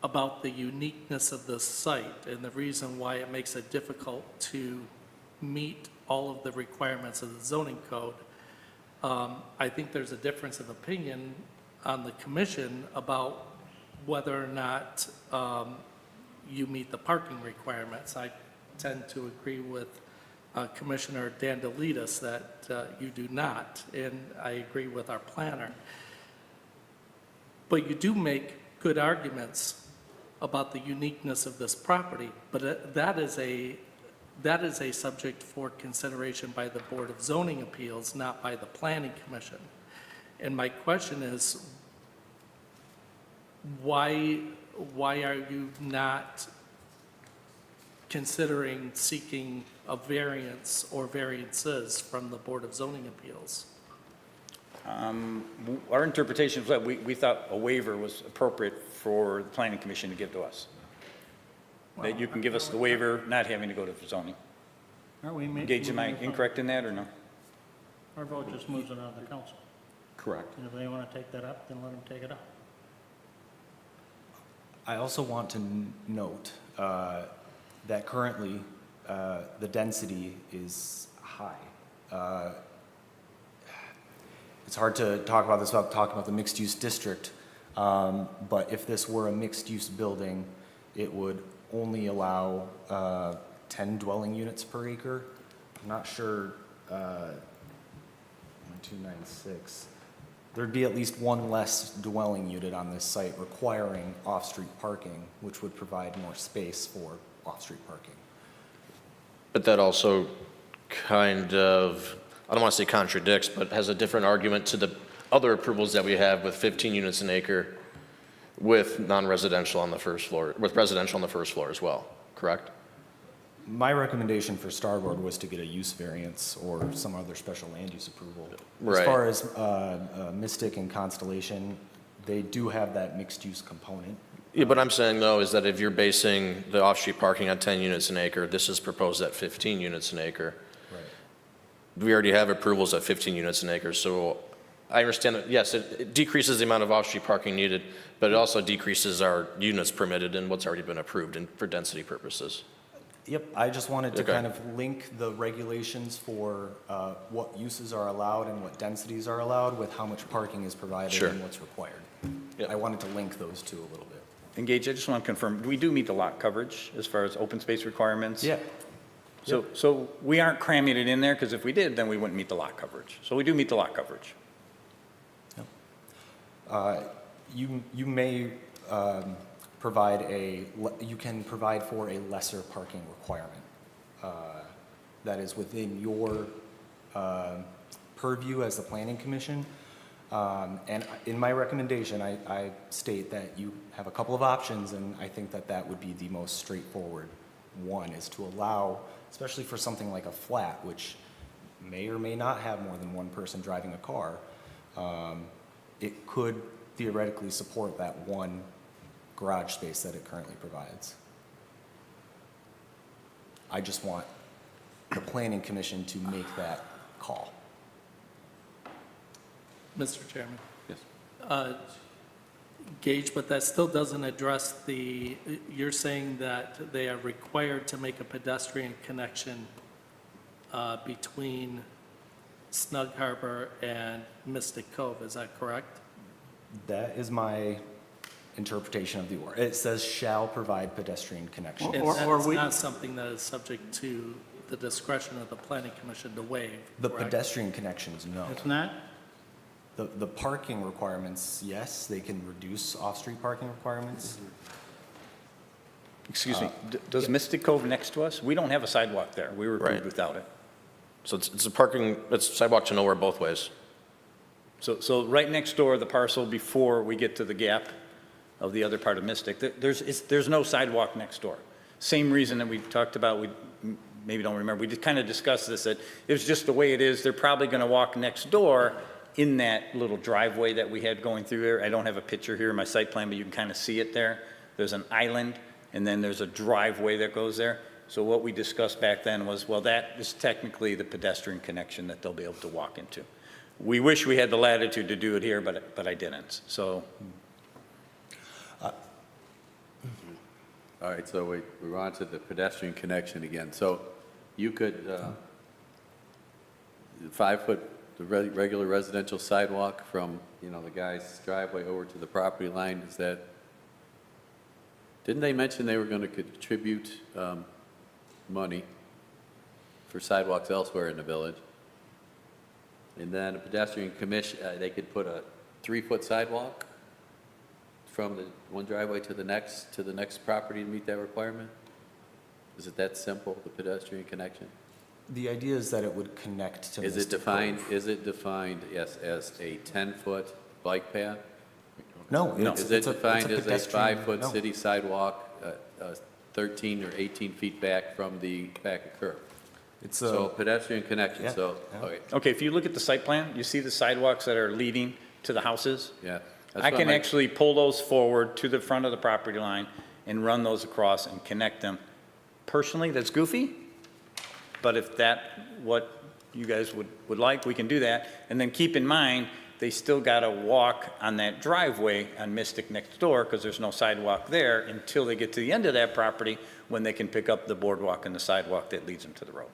about the uniqueness of this site and the reason why it makes it difficult to meet all of the requirements of the zoning code. I think there's a difference of opinion on the commission about whether or not you meet the parking requirements. I tend to agree with Commissioner Dandelides that you do not, and I agree with our planner. But you do make good arguments about the uniqueness of this property, but that is a subject for consideration by the Board of Zoning Appeals, not by the Planning Commission. And my question is, why are you not considering seeking a variance or variances from the Board of Zoning Appeals? Our interpretation was that we thought a waiver was appropriate for the planning commission to give to us. That you can give us the waiver, not having to go to zoning. Aren't we Gage, am I incorrect in that or no? Our vote just moves it on to the council. Correct. And if they want to take that up, then let them take it up. I also want to note that currently the density is high. It's hard to talk about this without talking about the mixed-use district, but if this were a mixed-use building, it would only allow 10 dwelling units per acre. I'm not sure, 1296. there'd be at least one less dwelling unit on this site requiring off-street parking, which would provide more space for off-street parking. But that also kind of, I don't want to say contradicts, but has a different argument to the other approvals that we have with 15 units an acre with non-residential on the first floor, with residential on the first floor as well, correct? My recommendation for Starboard was to get a use variance or some other special land use approval. As Right. far as Mystic and Constellation, they do have that mixed-use component. Yeah, but I'm saying though, is that if you're basing the off-street parking on 10 units an acre, this is proposed at 15 units an acre. Right. We already have approvals at 15 units an acre, so I understand that, yes, it decreases the amount of off-street parking needed, but it also decreases our units permitted and what's already been approved and for density purposes. Yep, I just wanted to Okay. kind of link the regulations for what uses are allowed and what densities are allowed with how much parking is provided Sure. and what's required. Yep. I wanted to link those two a little bit. And Gage, I just want to confirm, we do meet the lot coverage as far as open space requirements? Yeah. So we aren't cramming it in there, because if we did, then we wouldn't meet the lot coverage. So we do meet the lot coverage. You may provide you can provide for a lesser parking requirement that is within your purview as the planning commission. And in my recommendation, I state that you have a couple of options, and I think that that would be the most straightforward one, is to allow, especially for something like a flat, which may or may not have more than one person driving a car, it could theoretically support that one garage space that it currently provides. I just want the planning commission to make that call. Mr. Chairman. Yes. Gage, but that still doesn't address you're saying that they are required to make a pedestrian connection between Snug Harbor and Mystic Cove, is that correct? That is my interpretation of the order. It says shall provide pedestrian connection. And Or that's we- not something that is subject to the discretion of the planning commission to waive, The correct? pedestrian connections, no. It's not? The parking requirements, yes, they can reduce off-street parking requirements. Excuse me, does Mystic Cove next to us? We don't have a sidewalk there. We were approved Right. without it. So it's a parking, it's sidewalk to nowhere both ways. So right next door, the parcel before we get to the gap of the other part of Mystic, there's no sidewalk next door. Same reason that we talked about, we maybe don't remember, we just kind of discussed this, that it was just the way it is. They're probably going to walk next door in that little driveway that we had going through there. I don't have a picture here in my site plan, but you can kind of see it there. There's an island, and then there's a driveway that goes there. So what we discussed back then was, well, that is technically the pedestrian connection that they'll be able to walk into. We wish we had the latitude to do it here, but I didn't. So All right, so we're on to the pedestrian connection again. So you could, 5-foot, the regular residential sidewalk from, the guy's driveway over to the property line, is that, didn't they mention they were going to contribute money for sidewalks elsewhere in the village? And then a pedestrian commission, they could put a 3-foot sidewalk from the one driveway to the next property to meet that requirement? Is it that simple, the pedestrian connection? The idea is that it would connect to Is it Mystic defined, Cove. is it defined as a 10-foot bike path? No, Is it defined as a pedestrian- 5-foot no. city sidewalk, 13 or 18 feet back from the back of curb? It's So a, pedestrian connection, Yeah, so, yeah. okay, okay, if you look at the site plan, you see the sidewalks that are leading to the houses? yeah. I can actually pull those forward to the front of the property line and run those across and connect them. Personally, that's goofy, but if that, what you guys would like, we can do that. And then keep in mind, they still gotta walk on that driveway on Mystic next door, because there's no sidewalk there until they get to the end of that property, when they can pick up the boardwalk and the sidewalk that leads them to the road.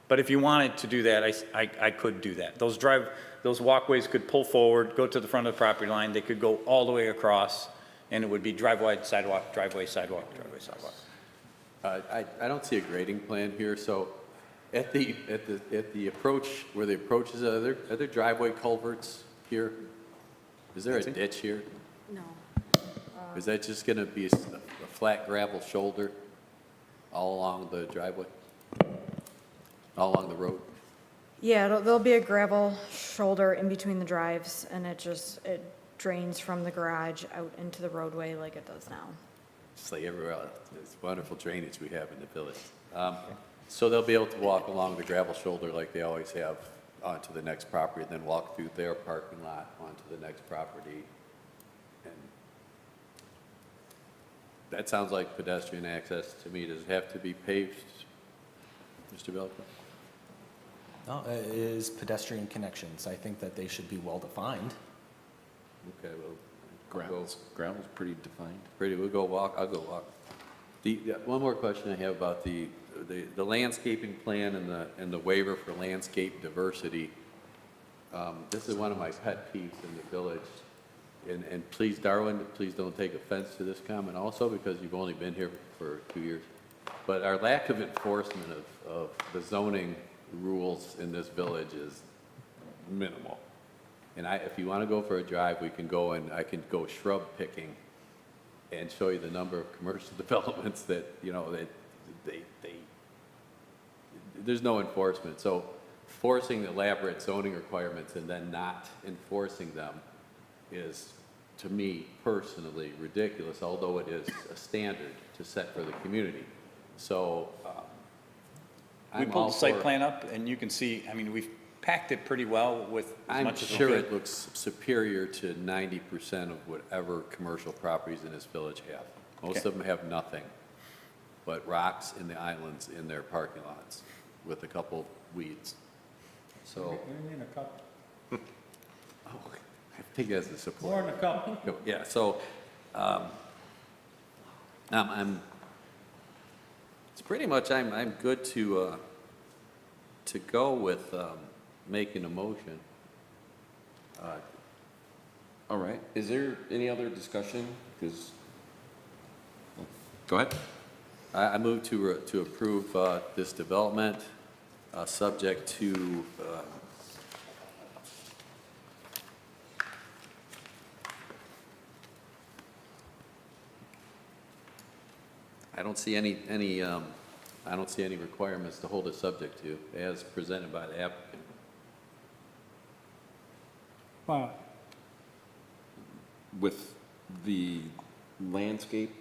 But if you wanted to do that, I could do that. Those walkways could pull forward, go to the front of the property line, they could go all the way across, and it would be driveway, sidewalk, driveway, sidewalk, driveway, sidewalk. I don't see a grading plan here, so at the approach, where the approach is, are there driveway culverts here? Is there a ditch here? No. Is that just gonna be a flat gravel shoulder all along the driveway? All along the road? Yeah, there'll be a gravel shoulder in between the drives, and it drains from the garage out into the roadway like it does now. Just like everywhere else. It's wonderful drainage we have in the village. So they'll be able to walk along the gravel shoulder like they always have onto the next property, and then walk through their parking lot onto the next property. And that sounds like pedestrian access to me. Does it have to be paved, Mr. Belka? No, it is pedestrian connections. I think that they should be well-defined. Okay, well, Gravel's pretty defined. Brady, we'll go walk, I'll go walk. One more question I have about the landscaping plan and the waiver for landscape diversity. This is one of my pet peeves in the village. And please, Darwin, please don't take offense to this comment also, because you've only been here for 2 years. But our lack of enforcement of the zoning rules in this village is minimal. And if you want to go for a drive, we can go and I can go shrub picking and show you the number of commercial developments that, you know, that there's no enforcement. So forcing elaborate zoning requirements and then not enforcing them is, to me personally, ridiculous, although it is a standard to set for the community. So We I'm pulled all the site for- plan up, and you can see, I mean, we've packed it pretty well with as I'm much as we sure could. it looks superior to 90% of whatever commercial properties in this village have. Most Okay. of them have nothing but rocks in the islands in their parking lots with a couple weeds. So, What do you mean a couple? I think that's the support. More than a couple. Yeah, so, it's pretty much, I'm good to go with, making a motion. All right, is there any other discussion? Because, go ahead. I move to approve, this development, subject to, I don't see any requirements to hold it subject to, as presented by the applicant. Well, With the landscape,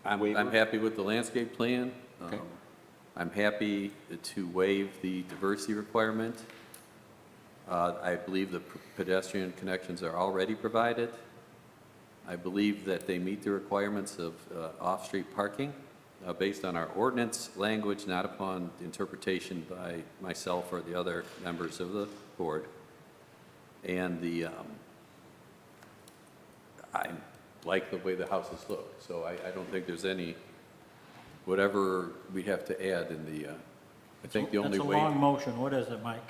I'm Waiver? happy with the landscape plan. Okay. I'm happy to waive the diversity requirement. I believe the pedestrian connections are already provided. I believe that they meet the requirements of off-street parking based on our ordinance language, not upon interpretation by myself or the other members of the board. And I like the way the houses look, so I don't think there's any, whatever we have to add in the, I think the only That's a way long motion. What is it, Mike?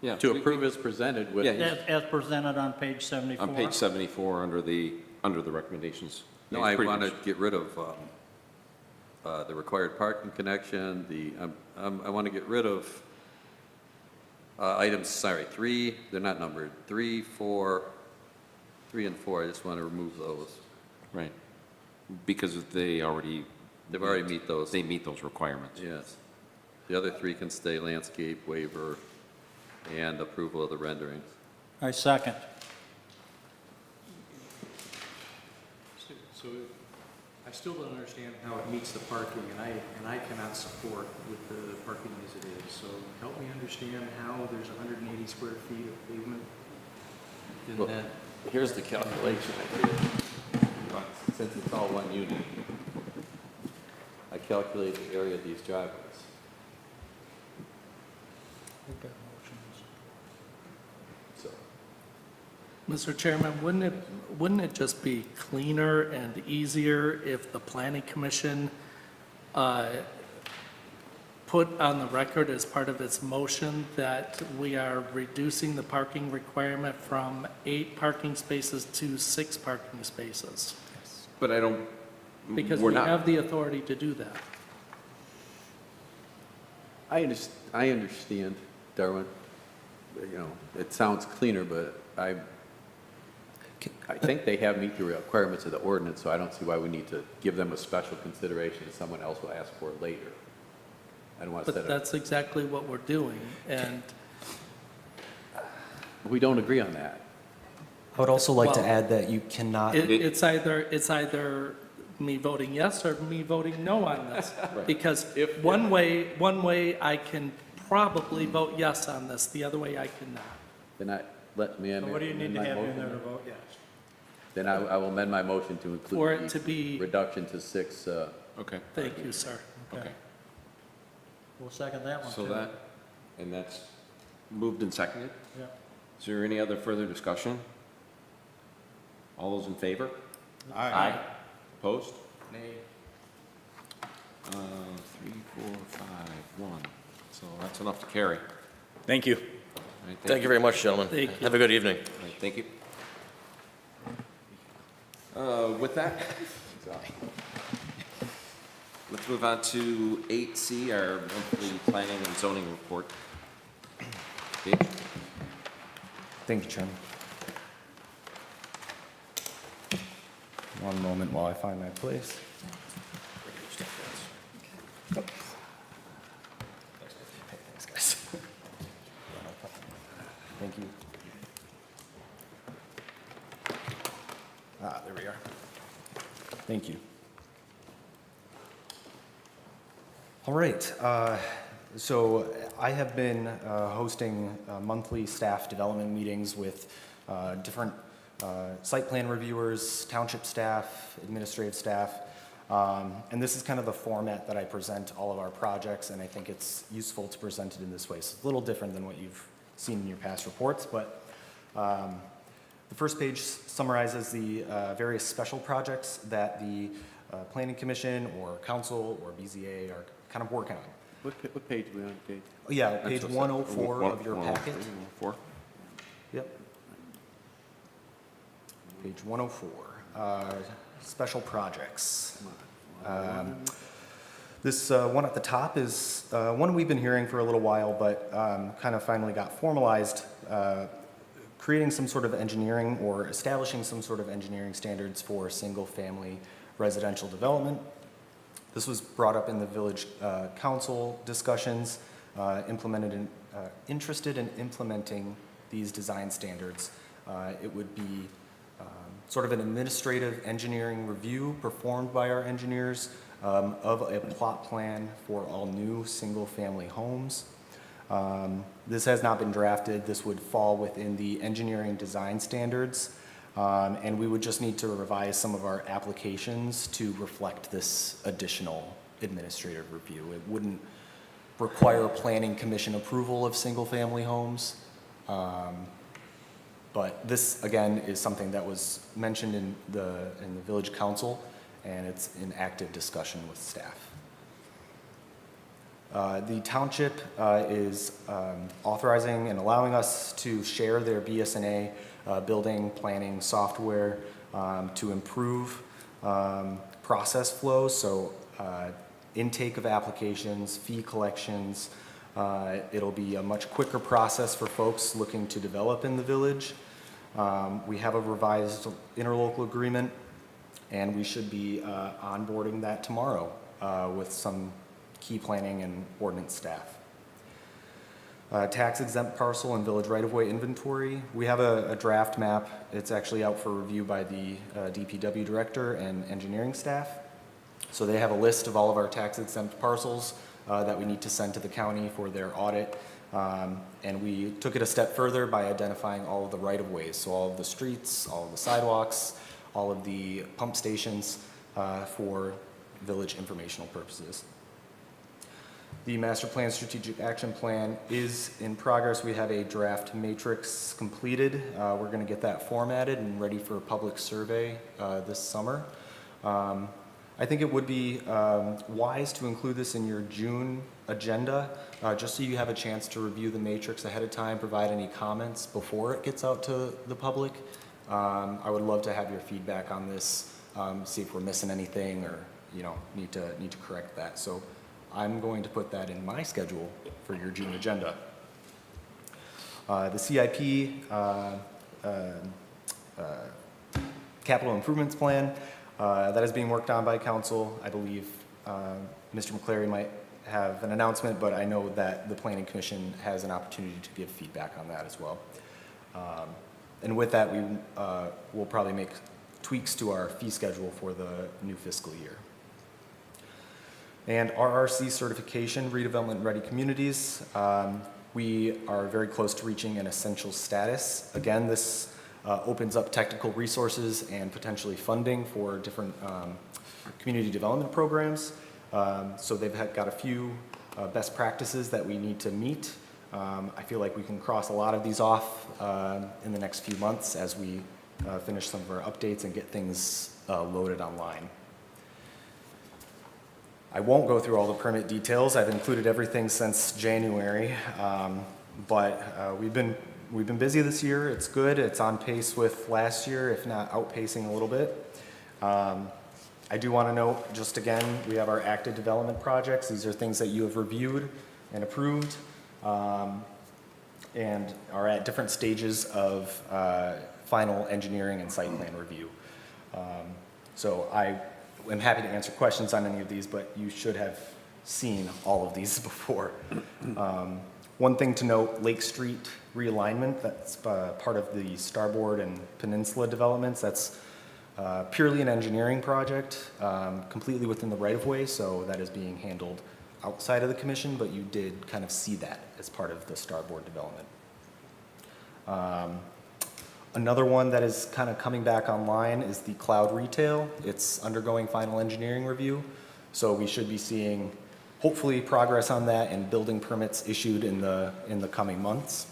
yeah. to approve as presented with. Yeah, As presented on page 74? On page 74, under the recommendations. No, It's I pretty want to much- get rid of the required parking connection, I want to get rid of items, 3, they're not numbered, 3, 4, 3 and 4, I just want to remove those. Right, because they already. They've already meet those. They meet those requirements. Yes. The other 3 can stay: landscape, waiver, and approval of the renderings. I second. So I still don't understand how it meets the parking, and I cannot support with the parking as it is. So help me understand how there's 180 square feet of pavement in Well, that. Here's the calculation I did, since it's all one unit. I calculated the area of these driveways. So, Mr. Chairman, wouldn't it just be cleaner and easier if the planning commission put on the record as part of its motion that we are reducing the parking requirement from 8 parking spaces to 6 parking spaces? But I don't, Because we're we not. have the authority to do that. I understand, Darwin. You know, it sounds cleaner, but I think they have meet the requirements of the ordinance, so I don't see why we need to give them a special consideration that someone else will ask for later. I don't want to set But it, that's exactly what we're doing, and we don't agree on that. I would also like to Well, add that you cannot, it's either me voting yes or me voting no on this. Because one way I can probably vote yes on this, the other way I cannot. Then let me So amend what do you need to my have in motion. there to vote yes? Then I will amend my motion to For it include to the be, reduction to 6, Okay, thank you, sir. okay. We'll second that one So too. and that's moved and seconded. Yeah. Is there any other further discussion? All those in favor? Aye. Opposed? Nay. 3, 4, 5, 1. So that's enough to carry. Thank you. All right, Thank you very much, gentlemen. Thank you. Have a good evening. All right, thank you. With that, let's move on to 8C, our monthly planning and zoning report. Dave? thank you, Chairman. One moment while I find my place. Thanks, guys. Thank you. There we are. Thank you. All right, so I have been hosting monthly staff development meetings with different site plan reviewers, township staff, administrative staff, and this is kind of the format that I present all of our projects, and I think it's useful to present it in this way. So it's a little different than what you've seen in your past reports, but the first page summarizes the various special projects that the Planning Commission or Council or BZA are kind of working on. what page are we on, Dave? Oh, yeah, page 104 of your packet. 104. Yep. Page 104, special projects. This one at the top is one we've been hearing for a little while, but kind of finally got formalized, creating some sort of engineering or establishing some sort of engineering standards for single-family residential development. This was brought up in the village council discussions, interested in implementing these design standards. It would be sort of an administrative engineering review performed by our engineers of a plot plan for all new single-family homes. This has not been drafted. This would fall within the engineering design standards, and we would just need to revise some of our applications to reflect this additional administrative review. It wouldn't require planning commission approval of single-family homes. But this, again, is something that was mentioned in the village council, and it's in active discussion with staff. The township is authorizing and allowing us to share their BSNA building planning software to improve process flows, so intake of applications, fee collections. It'll be a much quicker process for folks looking to develop in the village. We have a revised interlocal agreement, and we should be onboarding that tomorrow with some key planning and ordinance staff. Tax exempt parcel and village right-of-way inventory. We have a draft map. It's actually out for review by the DPW director and engineering staff. So they have a list of all of our tax exempt parcels that we need to send to the county for their audit. And we took it a step further by identifying all of the right-of-ways, so all of the streets, all of the sidewalks, all of the pump stations for village informational purposes. The master plan strategic action plan is in progress. We have a draft matrix completed. We're going to get that formatted and ready for a public survey this summer. I think it would be wise to include this in your June agenda, just so you have a chance to review the matrix ahead of time, provide any comments before it gets out to the public. I would love to have your feedback on this, see if we're missing anything or need to correct that. So I'm going to put that in my schedule for your June agenda. The CIP capital improvements plan that is being worked on by council. I believe Mr. McCleary might have an announcement, but I know that the Planning Commission has an opportunity to give feedback on that as well. And with that, we will probably make tweaks to our fee schedule for the new fiscal year. And RRC certification, redevelopment ready communities. We are very close to reaching an essential status. Again, this opens up technical resources and potentially funding for different community development programs. So they've got a few best practices that we need to meet. I feel like we can cross a lot of these off in the next few months as we finish some of our updates and get things loaded online. I won't go through all the permit details. I've included everything since January, but we've been busy this year. It's good. It's on pace with last year, if not outpacing a little bit. I do want to note, just again, we have our active development projects. These are things that you have reviewed and approved and are at different stages of final engineering and site plan review. So I am happy to answer questions on any of these, but you should have seen all of these before. One thing to note, Lake Street realignment, that's part of the Starboard and Peninsula developments. That's purely an engineering project, completely within the right-of-way, so that is being handled outside of the commission, but you did kind of see that as part of the Starboard development. Another one that is kind of coming back online is the Cloud Retail. It's undergoing final engineering review, so we should be seeing hopefully progress on that and building permits issued in the coming months.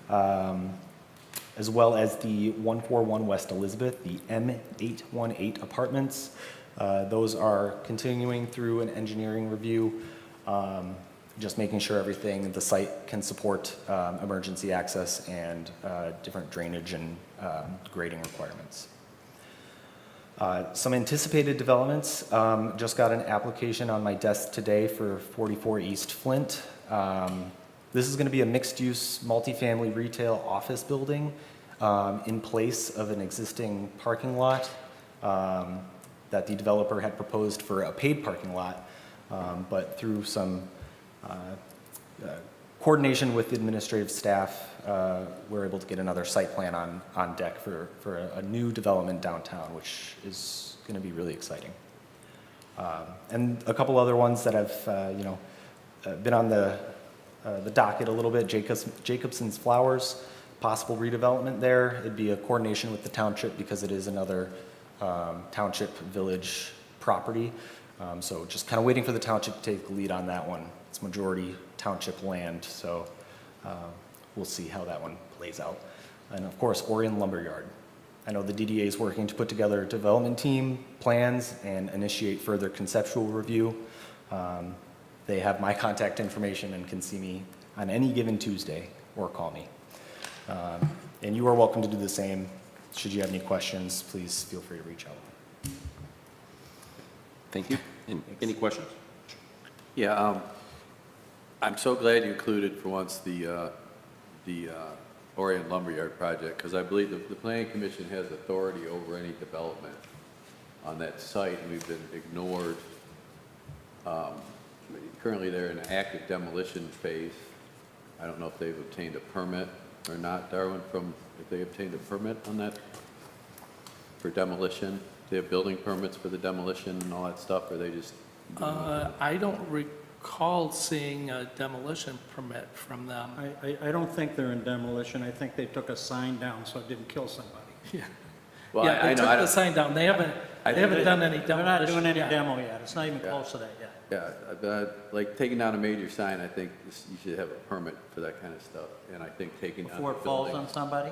As well as the 141 West Elizabeth, the M818 apartments. Those are continuing through an engineering review, just making sure everything, the site can support emergency access and different drainage and grading requirements. Some anticipated developments. Just got an application on my desk today for 44 East Flint. This is going to be a mixed-use, multifamily retail office building in place of an existing parking lot that the developer had proposed for a paid parking lot, but through some coordination with the administrative staff, we're able to get another site plan on deck for a new development downtown, which is going to be really exciting. And a couple other ones that have been on the docket a little bit. Jacobson's Flowers, possible redevelopment there. It'd be a coordination with the township because it is another township village property. So just kind of waiting for the township to take the lead on that one. It's majority township land, so we'll see how that one plays out. And of course, Orion Lumberyard. I know the DDA is working to put together a development team, plans, and initiate further conceptual review. They have my contact information and can see me on any given Tuesday or call me. And you are welcome to do the same. Should you have any questions, please feel free to reach out. Thank you. Any questions? Yeah, I'm so glad you included for once the Orion Lumberyard project, because I believe the Planning Commission has authority over any development on that site, and we've been ignored. Currently, they're in an active demolition phase. I don't know if they've obtained a permit or not, Darwin, if they obtained a permit on that for demolition. They have building permits for the demolition and all that stuff, or they just? I don't recall seeing a demolition permit from them. I don't think they're in demolition. I think they took a sign down so it didn't kill somebody. Yeah, Well, yeah, they took the sign down. They haven't done any demolition. They're not doing any yet. demo yet. It's not even close to that yet. Yeah, like taking down a major sign, I think you should have a permit for that kind of stuff. And I think taking down Before the it falls building. on somebody?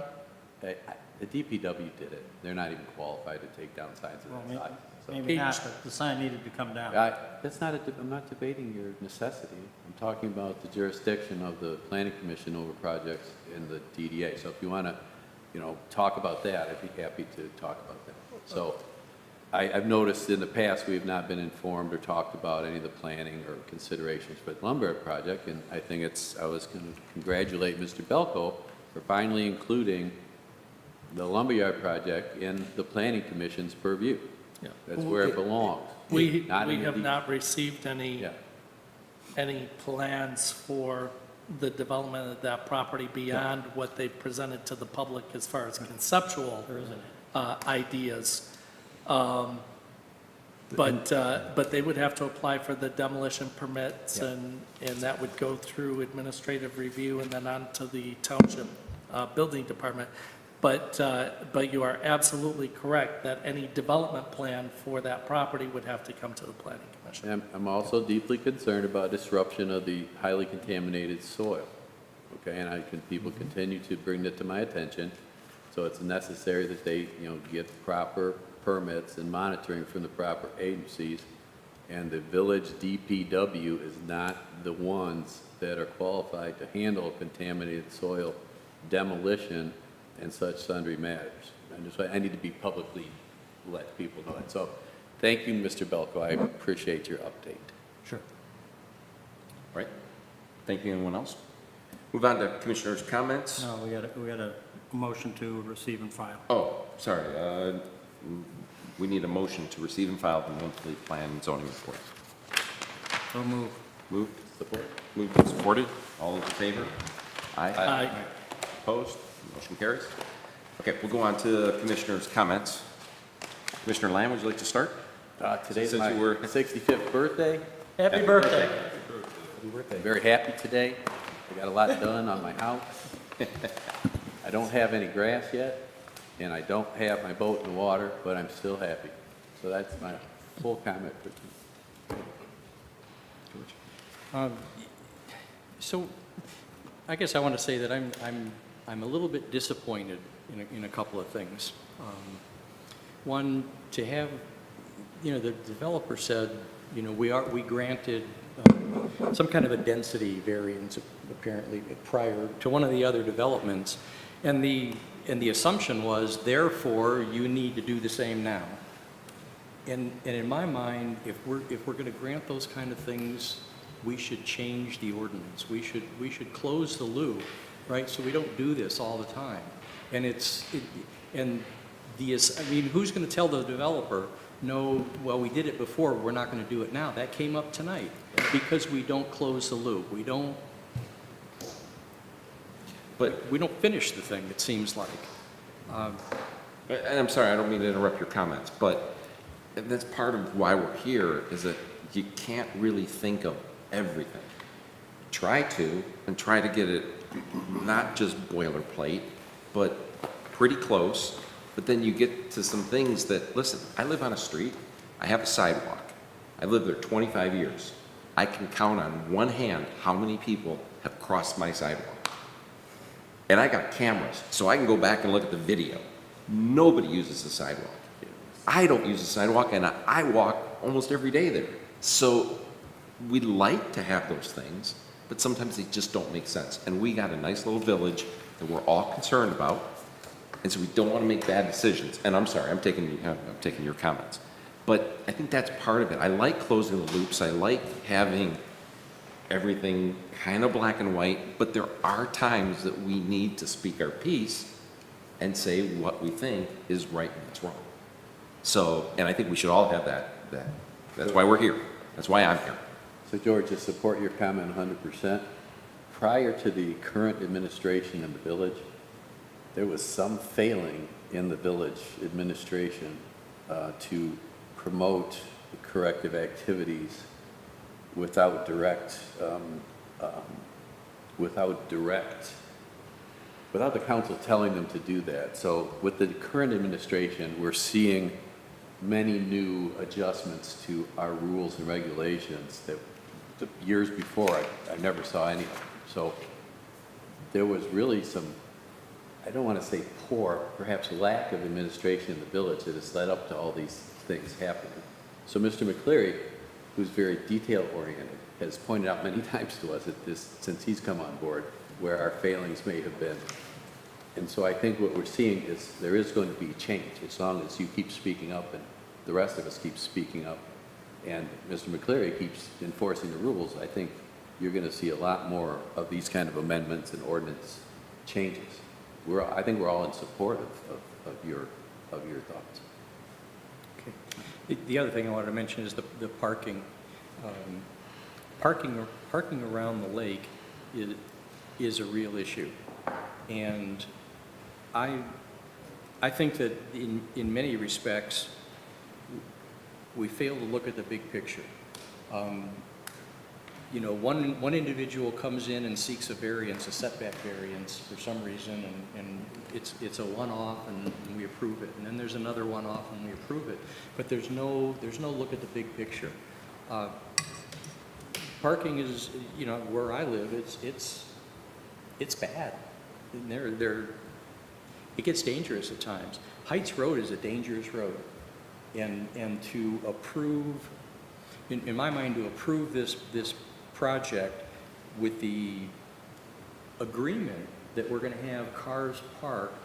The DPW did it. They're not even qualified to take down signs of Well, that size. So- maybe not, but the sign needed to come down. I'm not debating your necessity. I'm talking about the jurisdiction of the Planning Commission over projects in the DDA. So if you want to, talk about that, I'd be happy to talk about that. So I've noticed in the past, we have not been informed or talked about any of the planning or considerations for the Lumberyard project, and I think I was going to congratulate Mr. Belko for finally including the lumberyard project in the planning commission's purview. Yeah. That's where it belongs. We Not in the have deed. not received Yeah. any plans for the development of that property beyond what they presented to the public as far as conceptual ideas. But they would have to apply for the demolition permits, and that would go through administrative review and then on to the township building department. But you are absolutely correct that any development plan for that property would have to come to the planning commission. And I'm also deeply concerned about disruption of the highly contaminated soil. Okay, and people continue to bring that to my attention. So it's necessary that they, get proper permits and monitoring from the proper agencies. And the village DPW is not the ones that are qualified to handle contaminated soil demolition and such sundry matters. I need to be publicly let people know that. So thank you, Mr. Belko. I appreciate your update. Sure. Right? Thank you. Anyone else? Move on to commissioners' comments. No, we got a motion to receive and file. Oh, sorry. We need a motion to receive and file the monthly plan and zoning report. So move. Moved. Support. Moved and supported. All those in favor? Aye. Aye. Opposed? Motion carries. Okay, we'll go on to commissioners' comments. Commissioner Lamb, would you like to start? Today's Since my you were- 65th birthday. Happy birthday. I'm very happy today. I got a lot done on my house. I don't have any grass yet, and I don't have my boat in the water, but I'm still happy. So that's my full comment for tonight. So I guess I want to say that I'm a little bit disappointed in a couple of things. One, to have, the developer said, we granted some kind of a density variance apparently prior to one of the other developments, and the assumption was, therefore, you need to do the same now. And in my mind, if we're going to grant those kind of things, we should change the ordinance. We should close the loop, right? So we don't do this all the time. And who's going to tell the developer, no, well, we did it before, we're not going to do it now? That came up tonight because we don't close the loop. We don't finish the thing, it seems like. And I'm sorry, I don't mean to interrupt your comments, but that's part of why we're here, is that you can't really think of everything. Try to get it not just boilerplate, but pretty close. But then you get to some things that, listen, I live on a street, I have a sidewalk. I lived there 25 years. I can count on one hand how many people have crossed my sidewalk. And I got cameras, so I can go back and look at the video. Nobody uses the sidewalk. I don't use the sidewalk, and I walk almost every day there. So we'd like to have those things, but sometimes they just don't make sense. And we got a nice little village that we're all concerned about, and so we don't want to make bad decisions. And I'm sorry, I'm taking your comments. But I think that's part of it. I like closing the loops. I like having everything kind of black and white, but there are times that we need to speak our piece and say what we think is right and what's wrong. So, and I think we should all have that. That's why we're here. That's why I'm here. So George, to support your comment 100%, prior to the current administration in the village, there was some failing in the village administration to promote corrective activities without the council telling them to do that. So with the current administration, we're seeing many new adjustments to our rules and regulations that the years before I never saw any of them. So there was really some, I don't want to say poor, perhaps lack of administration in the village that has led up to all these things happening. So Mr. McCleary, who's very detail-oriented, has pointed out many times to us that since he's come on board, where our failings may have been. And so I think what we're seeing is there is going to be change as long as you keep speaking up and the rest of us keep speaking up and Mr. McCleary keeps enforcing the rules. I think you're going to see a lot more of these kind of amendments and ordinance changes. I think we're all in support of your thoughts. Okay. The other thing I wanted to mention is the parking. Parking around the lake is a real issue. And I think that in many respects, we fail to look at the big picture. You know, one individual comes in and seeks a variance, a setback variance for some reason, and it's a one-off and we approve it. And then there's another one-off and we approve it. But there's no look at the big picture. Parking is, you know, where I live, it's bad. And it gets dangerous at times. Heights Road is a dangerous road. And to approve, in my mind, to approve this project with the agreement that we're going to have cars parked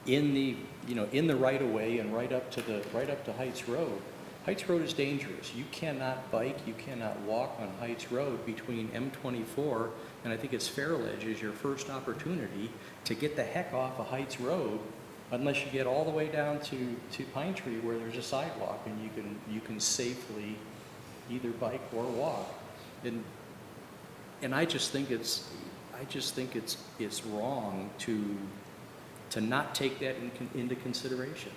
in the, you know, in the right of way and right up to Heights Road. Heights Road is dangerous. You cannot bike, you cannot walk on Heights Road between M24 and I think it's Fairledge is your first opportunity to get the heck off of Heights Road unless you get all the way down to Pine Tree where there's a sidewalk and you can safely either bike or walk. And I just think it's wrong to not take that into consideration.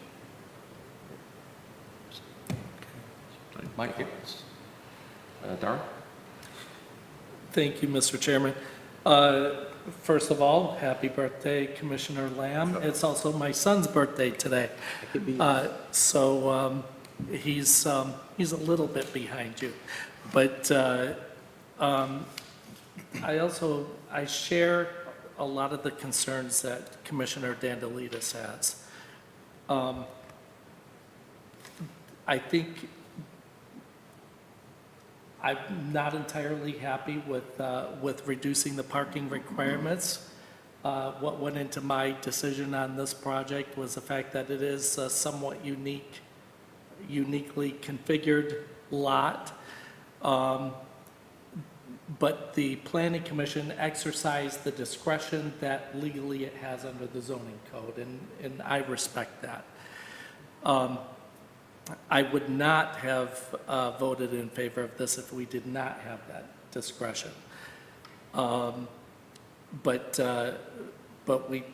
My comments. Darren? Thank you, Mr. Chairman. First of all, happy birthday, Commissioner Lamb. It's also my son's birthday today. So he's a little bit behind you. But I share a lot of the concerns that Commissioner Dandelides has. I think I'm not entirely happy with reducing the parking requirements. What went into my decision on this project was the fact that it is a somewhat uniquely configured lot. But the Planning Commission exercised the discretion that legally it has under the zoning code, and I respect that. I would not have voted in favor of this if we did not have that discretion. But we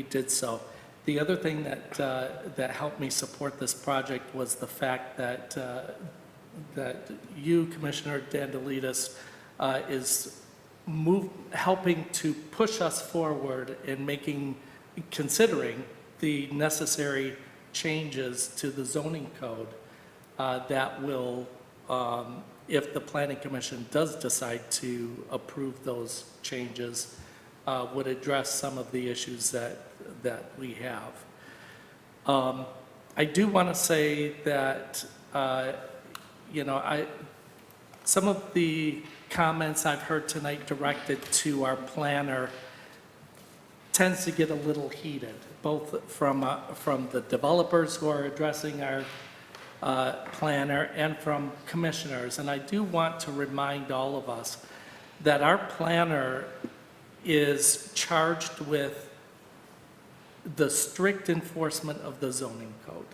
did so. The other thing that helped me support this project was the fact that you, Commissioner Dandelides, is helping to push us forward in considering the necessary changes to the zoning code that will, if the Planning Commission does decide to approve those changes, would address some of the issues that we have. I do want to say that, some of the comments I've heard tonight directed to our planner tends to get a little heated, both from the developers who are addressing our planner and from commissioners. And I do want to remind all of us that our planner is charged with the strict enforcement of the zoning code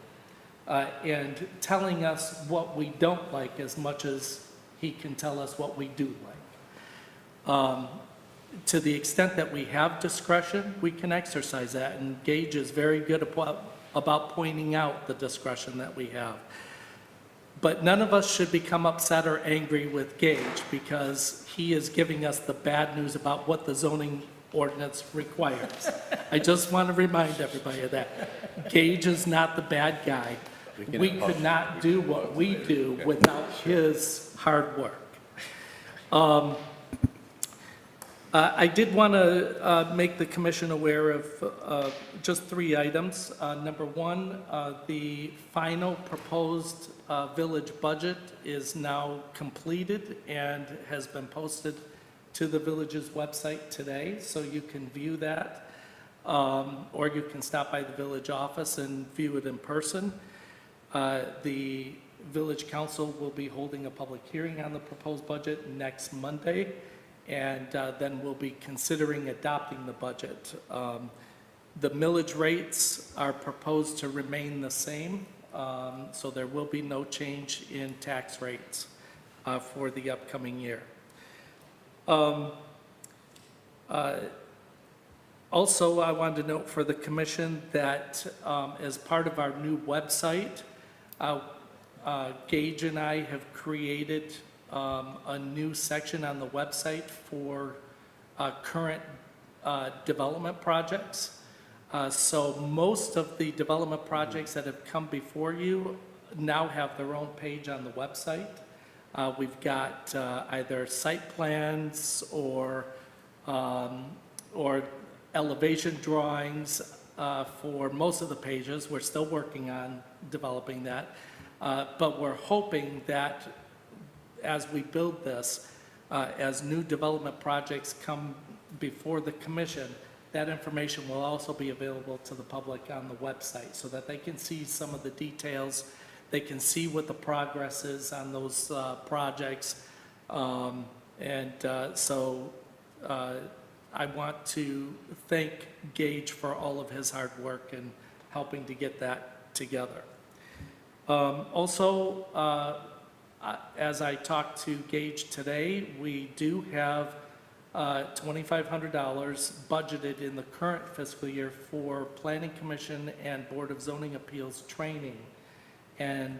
and telling us what we don't like as much as he can tell us what we do like. To the extent that we have discretion, we can exercise that, and Gage is very good about pointing out the discretion that we have. But none of us should become upset or angry with Gage because he is giving us the bad news about what the zoning ordinance requires. I just want to remind everybody of that. Gage is not the bad guy. We could not do what we do without his hard work. I did want to make the commission aware of just 3 items. Number 1, the final proposed village budget is now completed and has been posted to the village's website today, so you can view that, or you can stop by the village office and view it in person. The village council will be holding a public hearing on the proposed budget next Monday, and then we'll be considering adopting the budget The millage rates are proposed to remain the same, so there will be no change in tax rates for the upcoming year. Also, I wanted to note for the commission that as part of our new website, Gage and I have created a new section on the website for current development projects. So most of the development projects that have come before you now have their own page on the website. We've got either site plans or elevation drawings for most of the pages. We're still working on developing that. But we're hoping that as we build this, as new development projects come before the commission, that information will also be available to the public on the website so that they can see some of the details. They can see what the progress is on those projects. I want to thank Gage for all of his hard work in helping to get that together. Also, as I talked to Gage today, we do have $2,500 budgeted in the current fiscal year for Planning Commission and Board of Zoning Appeals training. And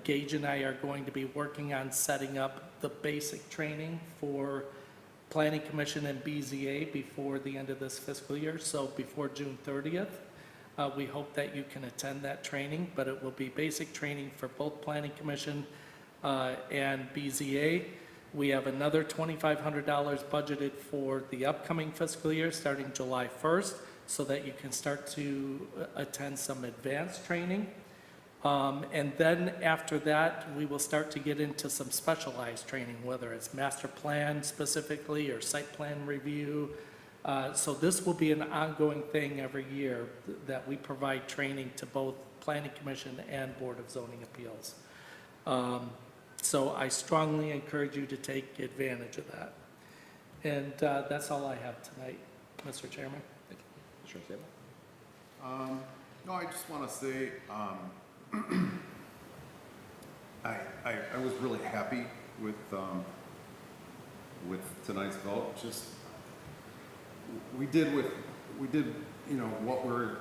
Gage and I are going to be working on setting up the basic training for Planning Commission and BZA before the end of this fiscal year, so before June 30th. We hope that you can attend that training, but it will be basic training for both Planning Commission and BZA. We have another $2,500 budgeted for the upcoming fiscal year, starting July 1st, so that you can start to attend some advanced training. And then after that, we will start to get into some specialized training, whether it's master plan specifically or site plan review. So this will be an ongoing thing every year that we provide training to both Planning Commission and Board of Zoning Appeals. So I strongly encourage you to take advantage of that. And that's all I have tonight, Mr. Chairman. Thank you. Commissioner Sable? No, I just want to say, I was really happy with tonight's vote. Just, we did, you know, what we're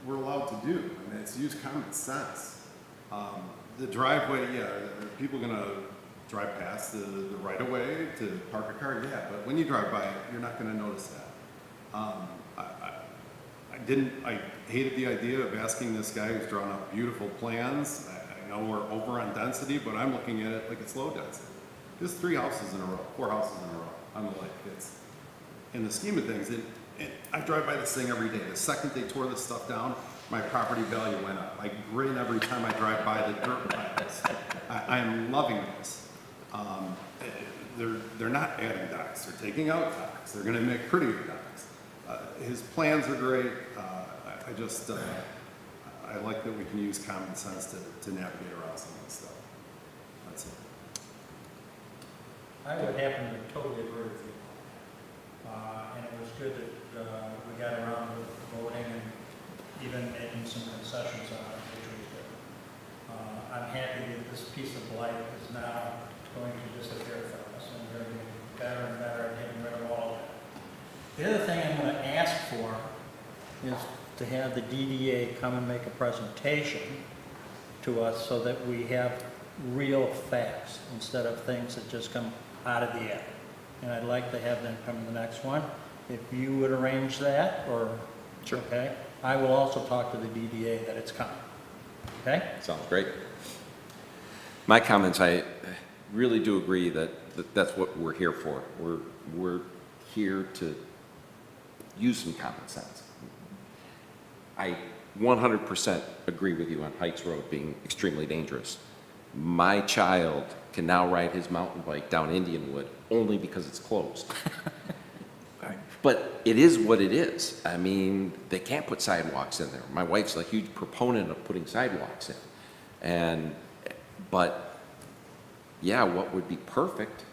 allowed to do, and it's use common sense. The driveway, yeah, are people gonna drive past the right of way to park a car? Yeah, but when you drive by it, you're not gonna notice that. I hated the idea of asking this guy who's drawn up beautiful plans. I know we're over on density, but I'm looking at it like it's low density. There's 3 houses in a row, 4 houses in a row on the lake. It's, in the scheme of things, I drive by this thing every day. The second they tore this stuff down, my property value went up. I grin every time I drive by the dirt piles. I am loving this. They're not adding docks. They're taking out docks. They're going to make prettier docks. His plans are great. I like that we can use common sense to navigate around some of this stuff. That's it. I would happen to totally agree with you. And it was good that we got around to voting and even making some concessions on it, which was good. I'm happy that this piece of blight is now going to disappear from us, and we're going to get better and better at getting rid of all of that. The other thing I'm going to ask for is to have the DDA come and make a presentation to us so that we have real facts instead of things that just come out of the air. And I'd like to have them come to the next one. If you would arrange that, or, Sure. Okay, I will also talk to the DDA that it's coming. Okay? Sounds great. My comments, I really do agree that that's what we're here for. We're here to use some common sense. I 100% agree with you on Heights Road being extremely dangerous. My child can now ride his mountain bike down Indianwood only because it's closed. But it is what it is. I mean, they can't put sidewalks in there. My wife's a huge proponent of putting sidewalks in. But yeah, what would be perfect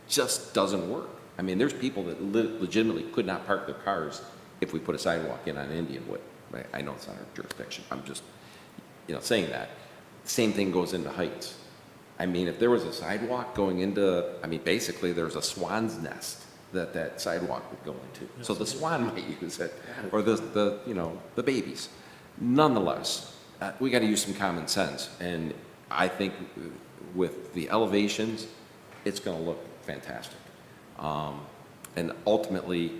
just doesn't work. I mean, there's people that legitimately could not park their cars if we put a sidewalk in on Indianwood. I know it's not our jurisdiction, I'm just, saying that. Same thing goes into Heights. I mean, if there was a sidewalk going into, basically, there's a swan's nest that sidewalk would go into. So the swan might use it, or the babies. Nonetheless, we got to use some common sense, and I think with the elevations, it's going to look fantastic. And ultimately,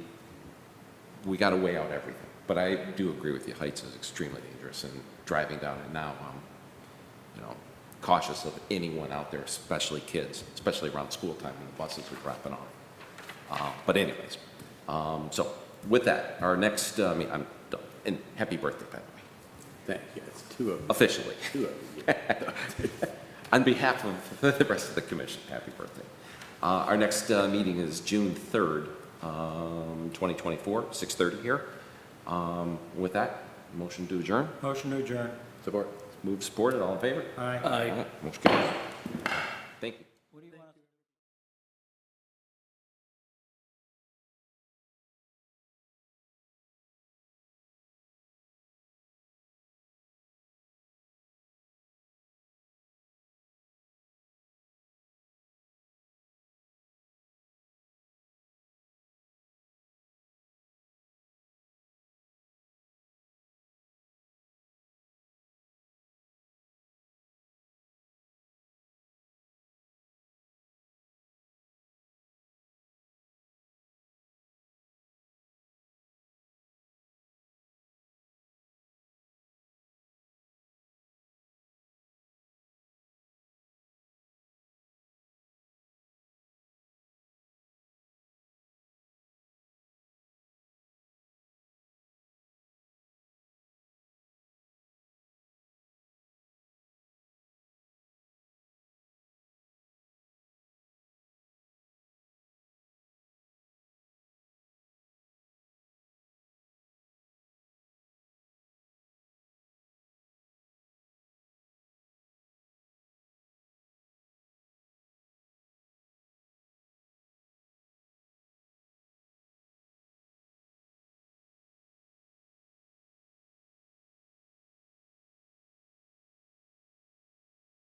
we got to weigh out everything. But I do agree with you, Heights is extremely dangerous, and driving down it now, cautious of anyone out there, especially kids, especially around school time when the buses are dropping off. But anyways, so with that, our next, I'm done. And happy birthday, by the way. Thank you, it's two of them. Officially. Two of you. On behalf of the rest of the commission, happy birthday. Our next meeting is June 3rd, 2024, 6:30 here. With that, motion to adjourn. Motion to adjourn. Support. Move supported, all in favor? Aye. Aye. Motion carries. Thank you.